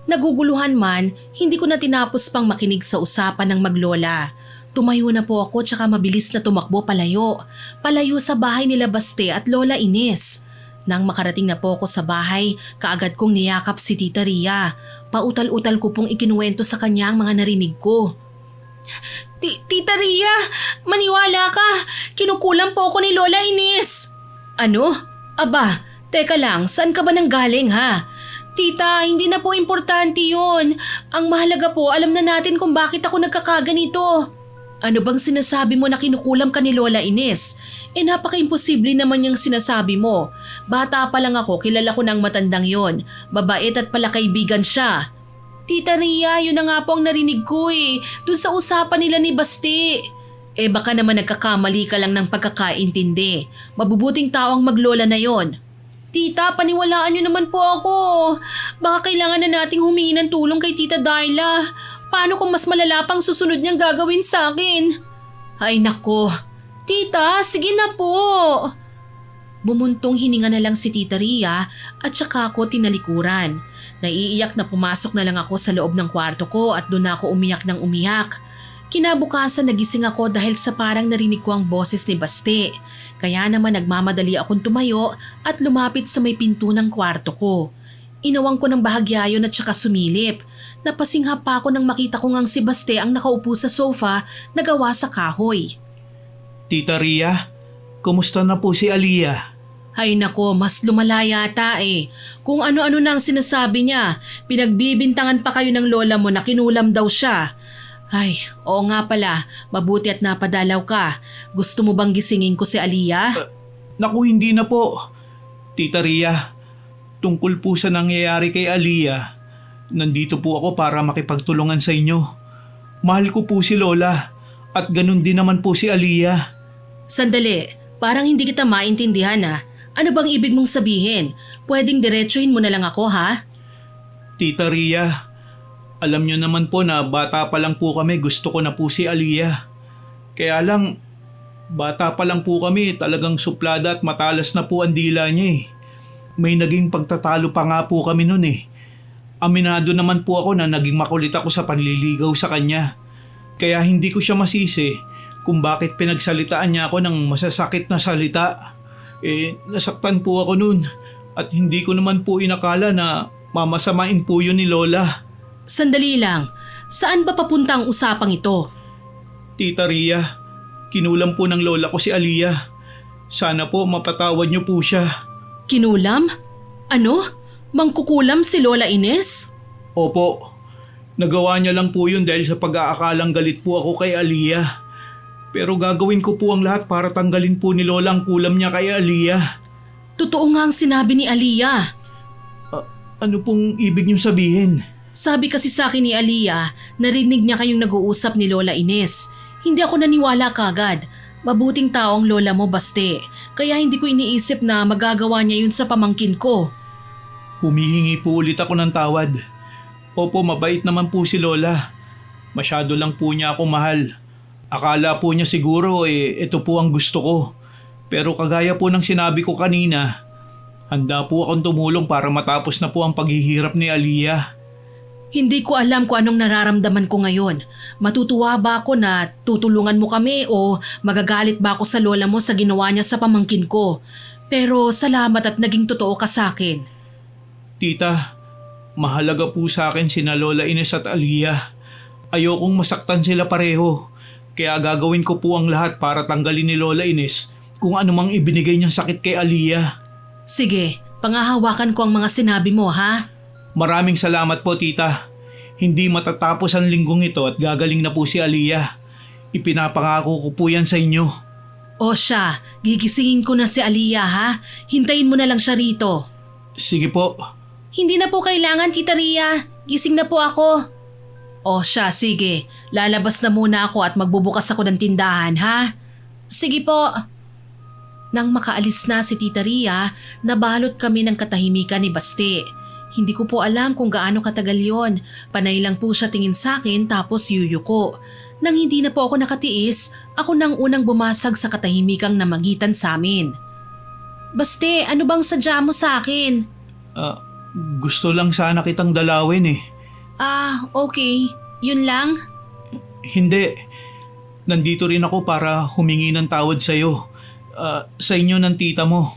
Naguguluhan man, hindi ko na tinapos pang makinig sa usapan ng maglola. Tumayo na po ako tsaka mabilis na tumakbo palayo. Palayo sa bahay nila Baste at Lola Ines. Nang makarating na po ako sa bahay, kaagad kong niyakap si Tita Ria. Pautal-utal ko pong ikinuwento sa kanya ang mga narinig ko. Tita Ria, maniwala ka. Kinukulam po ako ni Lola Ines. Ano? Aba, teka lang, saan ka ba nanggaling ha? Tita, hindi na po importante yun. Ang mahalaga po, alam na natin kung bakit ako nagkakaganito. Ano bang sinasabi mo na kinukulam ka ni Lola Ines? Napaka-imposible naman yung sinasabi mo. Bata pa lang ako, kilala ko ng matandang yon. Mabait at palakaibigan siya. Tita Ria, yun na nga po ang narinig ko dun sa usapan nila ni Basti. Baka naman nagkakamali ka lang ng pagkakaintindi. Mabubuting tao ang maglola na yon. Tita, paniwalaan niyo naman po ako. Baka kailangan na nating humingi ng tulong kay Tita Darla. Paano kung mas malala pang susunod niyang gagawin sa akin? Ay nako. Tita, sige na po. Bumuntong hininga na lang si Tita Ria at saka ako tinalikuran. Naiiyak na pumasok na lang ako sa loob ng kwarto ko at doon ako umiyak ng umiyak. Kinabukasan nagising ako dahil sa parang narinig ko ang boses ni Baste. Kaya naman nagmamadali akong tumayo at lumapit sa may pinto ng kwarto ko. Inawang ko ng bahagya yun at saka sumilip. Napasingha pa ako nang makita ko ngang si Baste ang nakaupo sa sofa na gawa sa kahoy. Tita Ria, kumusta na po si Aliyah? Ay nako, mas lumala yata Kung ano-ano na ang sinasabi niya, pinagbibintangan pa kayo ng lola mo na kinulam daw siya. Ay, oo nga pala, mabuti at napadalaw ka. Gusto mo bang gisingin ko si Aliyah? Naku, hindi na po. Tita Ria, tungkol po sa nangyayari kay Aliyah, nandito po ako para makipagtulungan sa inyo. Mahal ko po si Lola at ganun din naman po si Aliyah. Sandali, parang hindi kita maintindihan Ano bang ibig mong sabihin? Pwedeng diretsuhin mo na lang ako ha? Tita Ria, alam niyo naman po na bata pa lang po kami, gusto ko na po si Aliyah. Kaya lang, bata pa lang po kami, talagang suplada at matalas na po ang dila niya May naging pagtatalo pa nga po kami nun Aminado naman po ako na naging makulit ako sa panliligaw sa kanya. Kaya hindi ko siya masisi kung bakit pinagsalitaan niya ako ng masasakit na salita. Nasaktan po ako nun at hindi ko naman po inakala na mamasamain po yun ni Lola. Sandali lang, saan ba papunta ang usapang ito? Tita Ria, kinulam po ng lola ko si Aliyah. Sana po mapatawad niyo po siya. Kinulam? Ano? Mangkukulam si Lola Ines? Opo, nagawa niya lang po yun dahil sa pag-aakalang galit po ako kay Aliyah. Pero gagawin ko po ang lahat para tanggalin po ni Lola ang kulam niya kay Aliyah. Totoo nga ang sinabi ni Aliyah. Ano pong ibig niyong sabihin? Sabi kasi sa akin ni Aliyah, narinig niya kayong nag-uusap ni Lola Ines. Hindi ako naniwala kagad. Mabuting tao ang lola mo, Baste. Kaya hindi ko iniisip na magagawa niya yun sa pamangkin ko. Humihingi po ulit ako ng tawad. Opo, mabait naman po si Lola. Masyado lang po niya ako mahal. Akala po niya siguro ito po ang gusto ko. Pero kagaya po ng sinabi ko kanina, handa po akong tumulong para matapos na po ang paghihirap ni Aliyah. Hindi ko alam kung anong nararamdaman ko ngayon. Matutuwa ba ako na tutulungan mo kami o magagalit ba ako sa lola mo sa ginawa niya sa pamangkin ko? Pero salamat at naging totoo ka sa akin. Tita, mahalaga po sa akin sina Lola Ines at Aliyah. Ayokong masaktan sila pareho. Kaya gagawin ko po ang lahat para tanggalin ni Lola Ines kung anumang ibinigay niyang sakit kay Aliyah. Sige, pangahawakan ko ang mga sinabi mo ha? Maraming salamat po, tita. Hindi matatapos ang linggong ito at gagaling na po si Aliyah. Ipinapangako ko po yan sa inyo. O siya, gigisingin ko na si Aliyah ha? Hintayin mo na lang siya rito. Sige po. Hindi na po kailangan, Tita Ria. Gising na po ako. O siya, sige. Lalabas na muna ako at magbubukas ako ng tindahan ha? Sige po. Nang makaalis na si Tita Ria, nabalot kami ng katahimikan ni Baste. Hindi ko po alam kung gaano katagal yon. Panay lang po siya tingin sa akin tapos yuyuko. Nang hindi na po ako nakatiis, ako nang unang bumasag sa katahimikang namagitan sa amin. Baste, ano bang sadya mo sa akin? Gusto lang sana kitang dalawin Okay. Yun lang? Hindi. nandito rin ako para humingi ng tawad sa'yo. Sa inyo ng tita mo.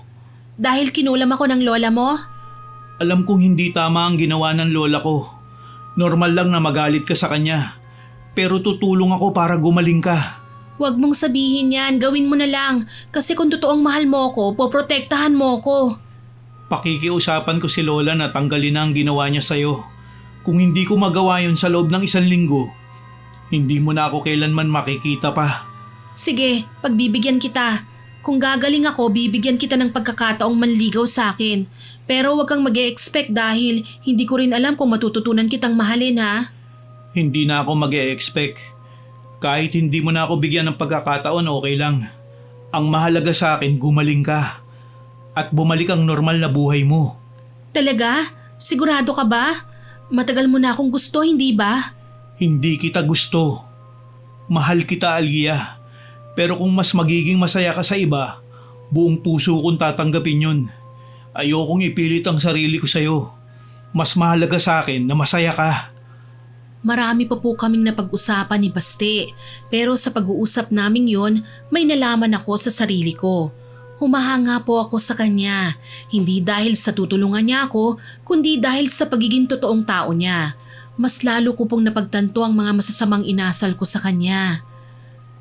Dahil kinulam ako ng lola mo? Alam kong hindi tama ang ginawa ng lola ko. Normal lang na magalit ka sa kanya. Pero tutulong ako para gumaling ka. Huwag mong sabihin yan, gawin mo na lang. Kasi kung totoong mahal mo ko, poprotektahan mo ko. Pakikiusapan ko si lola na tanggalin na ang ginawa niya sa'yo. Kung hindi ko magawa yun sa loob ng 1 linggo, hindi mo na ako kailanman makikita pa. Sige, pagbibigyan kita. Kung gagaling ako, bibigyan kita ng pagkakataong manligaw sa akin. Pero huwag kang mag-e-expect dahil hindi ko rin alam kung matututunan kitang mahalin ha. Hindi na ako mag-e-expect. Kahit hindi mo na ako bigyan ng pagkakataon, okay lang. Ang mahalaga sa akin, gumaling ka. At bumalik ang normal na buhay mo. Talaga? Sigurado ka ba? Matagal mo na akong gusto, hindi ba? Hindi kita gusto. Mahal kita, Aliyah. Pero kung mas magiging masaya ka sa iba, buong puso kong tatanggapin yun. Ayokong ipilit ang sarili ko sa'yo. Mas mahalaga sa akin na masaya ka. Marami pa po kaming napag-usapan ni Baste, pero sa pag-uusap naming yon, may nalaman ako sa sarili ko. Humahanga po ako sa kanya, hindi dahil sa tutulungan niya ako, kundi dahil sa pagiging totoong tao niya. Mas lalo ko pong napagtanto ang mga masasamang inasal ko sa kanya.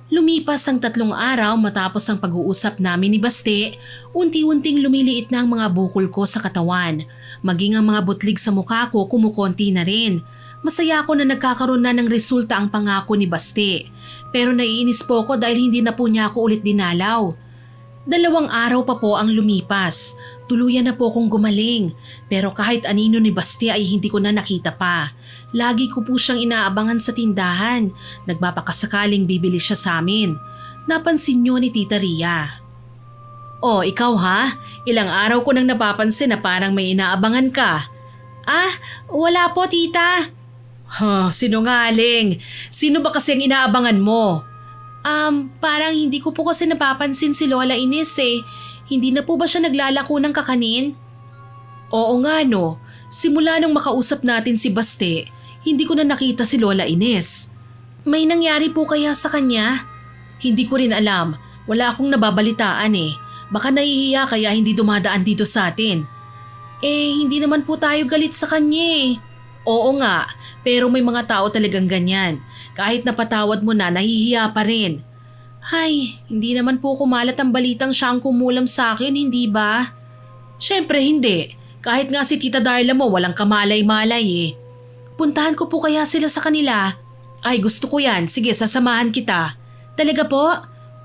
Lumipas ang 3 araw matapos ang pag-uusap namin ni Baste, unti-unting lumiliit na ang mga bukol ko sa katawan. Maging ang mga butlig sa mukha ko kumukonti na rin. Masaya ako na nagkakaroon na ng resulta ang pangako ni Baste. Pero naiinis po ako dahil hindi na po niya ako ulit dinalaw. 2 araw pa po ang lumipas. Tuluyan na po akong gumaling. Pero kahit anino ni Baste ay hindi ko na nakita pa. Lagi ko po siyang inaabangan sa tindahan. Nagbapakasakaling bibili siya sa amin. Napansin niyo ni Tita Ria. Oh, ikaw ha? Ilang araw ko nang napapansin na parang may inaabangan ka. Ah, wala po tita. Sinungaling. Sino ba kasi ang inaabangan mo? Parang hindi ko po kasi napapansin si Lola Ines eh. Hindi na po ba siya naglalako ng kakanin? Oo nga no. Simula nung makausap natin si Baste, hindi ko na nakita si Lola Ines. May nangyari po kaya sa kanya? Hindi ko rin alam. Wala akong nababalitaan eh. Baka nahihiya kaya hindi dumadaan dito sa atin. Hindi naman po tayo galit sa kanya eh. Oo nga, pero may mga tao talagang ganyan. Kahit napatawad mo na, nahihiya pa rin. Hay, hindi naman po kumalat ang balitang siya ang kumulam sa akin, hindi ba? Syempre hindi. Kahit nga si Tita Darla mo walang kamalay-malay eh. Puntahan ko po kaya sila sa kanila. Ay gusto ko yan, sige sasamahan kita. Talaga po?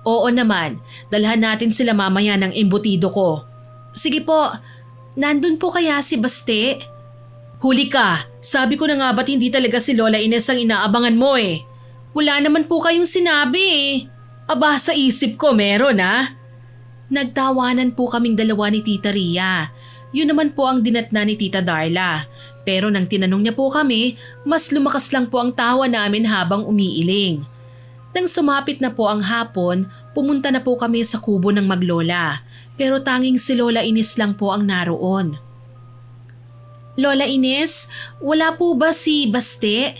Oo naman, dalhan natin sila mamaya ng embutido ko. Sige po, nandun po kaya si Baste? Huli ka, sabi ko na nga ba't hindi talaga si Lola Ines ang inaabangan mo eh. Wala naman po kayong sinabi eh. Aba sa isip ko meron ah. Nagtawanan po kaming dalawa ni Tita Ria. Yun naman po ang dinatna ni Tita Darla. Pero nang tinanong niya po kami, mas lumakas lang po ang tawa namin habang umiiling. Nang sumapit na po ang hapon, pumunta na po kami sa kubo ng maglola. Pero tanging si Lola Ines lang po ang naroon. Lola Ines, wala po ba si Baste?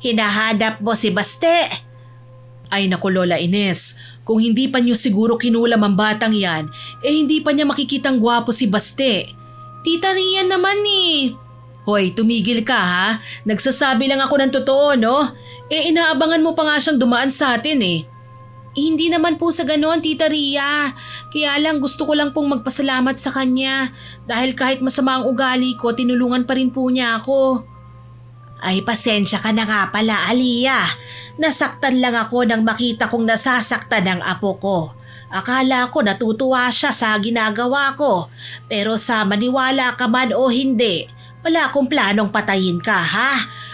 Hinahanap mo si Baste? Ay naku Lola Ines, kung hindi pa niyo siguro kinulam ang batang yan, hindi pa niya makikitang gwapo si Baste. Tita Rian naman eh. Hoy, tumigil ka ha? Nagsasabi lang ako ng totoo no? Inaabangan mo pa nga siyang dumaan sa atin eh. Hindi naman po sa ganon, Tita Ria. Kaya lang gusto ko lang pong magpasalamat sa kanya. Dahil kahit masama ang ugali ko, tinulungan pa rin po niya ako. Ay pasensya ka na nga pala, Aliyah. Nasaktan lang ako nang makita kong nasasaktan ang apo ko. Akala ko natutuwa siya sa ginagawa ko. Pero sa maniwala ka man o hindi, wala akong planong patayin ka ha.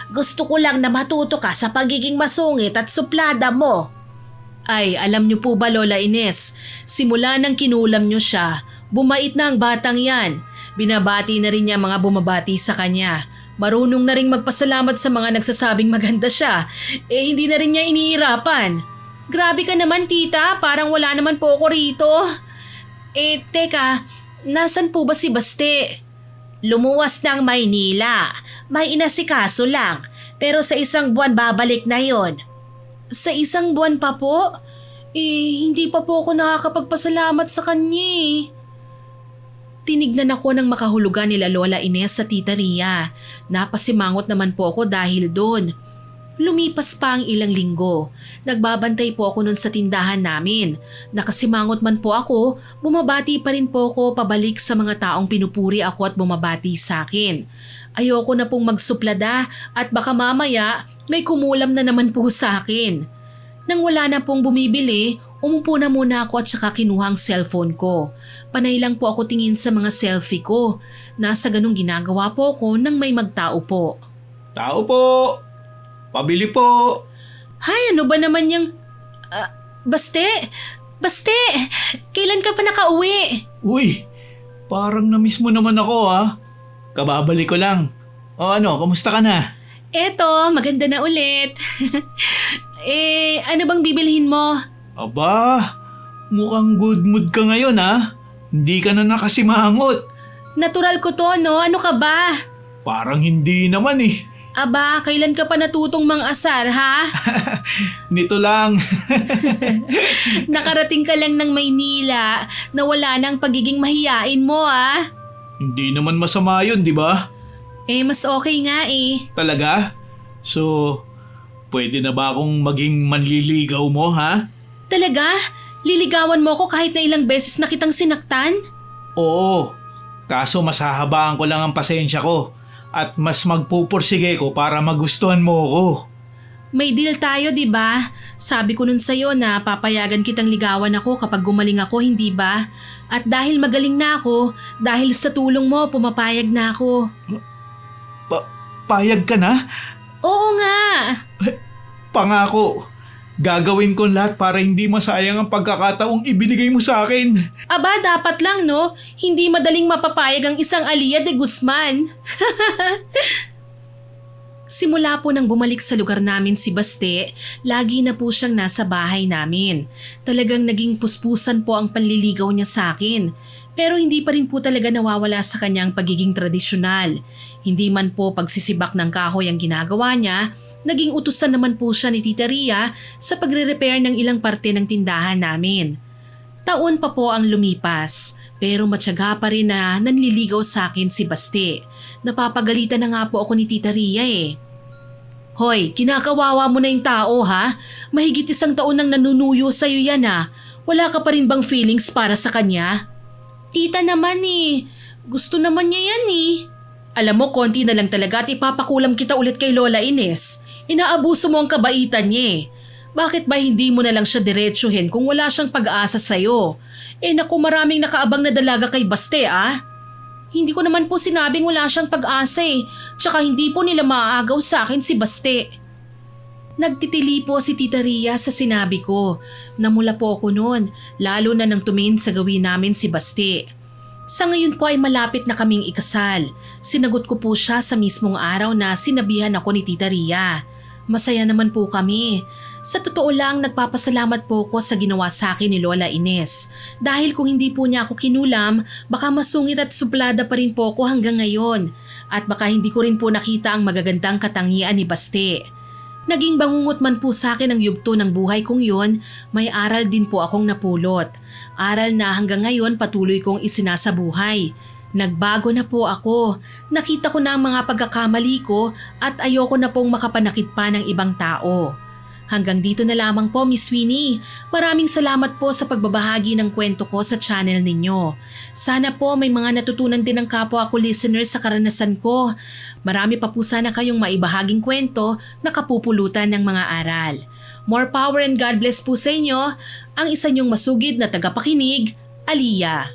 Gusto ko lang na matuto ka sa pagiging masungit at suplada mo. Ay, alam niyo po ba Lola Ines, simula nang kinulam niyo siya, bumait na ang batang yan. Binabati na rin niya mga bumabati sa kanya. Marunong na ring magpasalamat sa mga nagsasabing maganda siya. Hindi na rin niya iniirapan. Grabe ka naman tita, parang wala naman po ako rito. Teka, nasan po ba si Baste? Lumuwas ng Maynila. May inasikaso lang. Pero sa 1 buwan babalik na yon. Sa isang buwan pa po? Hindi pa po ako nakakapagpasalamat sa kanya eh. Tinignan ako ng makahulugan nila Lola Ines sa Tita Ria. Napasimangot naman po ako dahil doon. Lumipas pa ang ilang linggo. Nagbabantay po ako nun sa tindahan namin. Nakasimangot man po ako, bumabati pa rin po ako pabalik sa mga taong pinupuri ako at bumabati sa akin. Ayoko na pong magsuplada at baka mamaya may kumulam na naman po sa akin. Nang wala na pong bumibili, umupo na muna ako at saka kinuha ang cellphone ko. Panay lang po ako tingin sa mga selfie ko. Nasa ganung ginagawa po ako nang may magtao po. Tao po! Pabili po! Hay, ano ba naman yung... Baste! Baste! Kailan ka pa nakauwi? Uy, parang na-miss mo naman ako ha. Kababalik ko lang. O ano, kamusta ka na? Eto, maganda na ulit. Ano bang bibilhin mo? Aba, mukhang good mood ka ngayon ha. Hindi ka na nakasimangot. Natural ko to, no? Ano ka ba? Parang hindi naman eh. Aba, kailan ka pa natutong mang-asar, ha? Nito lang. Nakarating ka lang ng Maynila na wala nang pagiging mahiyain mo, ah. Hindi naman masama yun, di ba? Mas okay nga eh. Talaga? So, pwede na ba akong maging manliligaw mo ha? Talaga? Liligawan mo ako kahit na ilang beses na kitang sinaktan? Oo. Kaso mas hahabaan ko lang ang pasensya ko. At mas magpupursige ko para magustuhan mo ako. May deal tayo, di ba? Sabi ko nun sa'yo na papayagan kitang ligawan ako kapag gumaling ako, hindi ba? At dahil magaling na ako, dahil sa tulong mo, pumapayag na ako. Payag ka na? Oo nga! Pangako. Gagawin ko lahat para hindi masayang ang pagkakataong ibinigay mo sa akin. Aba, dapat lang, no? Hindi madaling mapapayag ang isang Alia de Guzman. Simula po nang bumalik sa lugar namin si Baste, lagi na po siyang nasa bahay namin. Talagang naging puspusan po ang panliligaw niya sa akin. Pero hindi pa rin po talaga nawawala sa kanya ang pagiging tradisyonal. Hindi man po pagsisibak ng kahoy ang ginagawa niya, naging utusan naman po siya ni Tita Ria sa pagre-repair ng ilang parte ng tindahan namin. Taon pa po ang lumipas, pero matyaga pa rin na nanliligaw sa akin si Baste. Napapagalitan na nga po ako ni Tita Ria eh. Hoy, kinakawawa mo na yung tao ha? Mahigit 1 taon nang nanunuyo sa'yo yan ha. Wala ka pa rin bang feelings para sa kanya? Tita naman eh. Gusto naman niya yan eh. Alam mo, konti na lang talaga at ipapakulam kita ulit kay Lola Ines. Inaabuso mo ang kabaitan niya eh. Bakit ba hindi mo na lang siya diretsuhin kung wala siyang pag-asa sa'yo? Naku, maraming nakaabang na dalaga kay Baste ah. Hindi ko naman po sinabing wala siyang pag-asa eh. Tsaka hindi po nila maaagaw sa akin si Baste. Nagtitili po si Tita Ria sa sinabi ko. Namula po ako noon, lalo na nang tumingin sa gawin namin si Baste. Sa ngayon po ay malapit na kaming ikasal. Sinagot ko po siya sa mismong araw na sinabihan ako ni Tita Ria. Masaya naman po kami. Sa totoo lang, nagpapasalamat po ko sa ginawa sa akin ni Lola Ines. Dahil kung hindi po niya ako kinulam, baka masungit at suplada pa rin po ako hanggang ngayon. At baka hindi ko rin po nakita ang magagandang katangian ni Baste. Naging bangungot man po sa akin ang yugto ng buhay kong yun, may aral din po akong napulot. Aral na hanggang ngayon patuloy kong isinasabuhay. Nagbago na po ako. Nakita ko na ang mga pagkakamali ko at ayoko na pong makapanakit pa ng ibang tao. Hanggang dito na lamang po, Miss Winnie. Maraming salamat po sa pagbabahagi ng kwento ko sa channel ninyo. Sana po may mga natutunan din ng kapwa ko listeners sa karanasan ko. Marami pa po sana kayong maibahaging kwento na kapupulutan ng mga aral. More power and God bless po sa inyo. Ang isa niyong masugid na tagapakinig, Alia.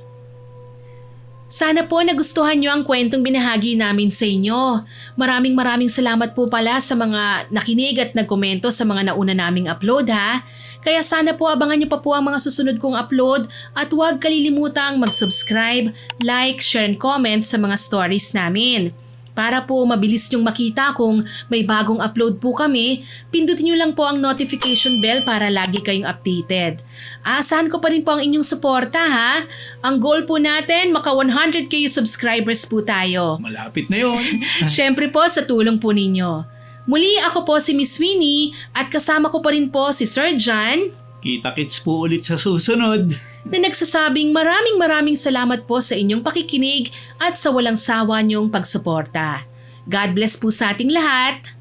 Sana po nagustuhan niyo ang kwentong binahagi namin sa inyo. Maraming salamat po pala sa mga nakinig at nagkomento sa mga nauna naming upload ha. Kaya sana po abangan niyo pa po ang mga susunod kong upload at huwag kalilimutang mag-subscribe, like, share and comment sa mga stories namin. Para po mabilis niyong makita kung may bagong upload po kami, pindutin niyo lang po ang notification bell para lagi kayong updated. Asahan ko pa rin po ang inyong suporta ha. Ang goal po natin, maka 100k subscribers po tayo. Malapit na yun. Siyempre po sa tulong po ninyo. Muli ako po si Miss Winnie at kasama ko pa rin po si Sir John Kita-kits po ulit sa susunod. na nagsasabing maraming salamat po sa inyong pakikinig at sa walang sawa niyong pagsuporta. God bless po sa ating lahat.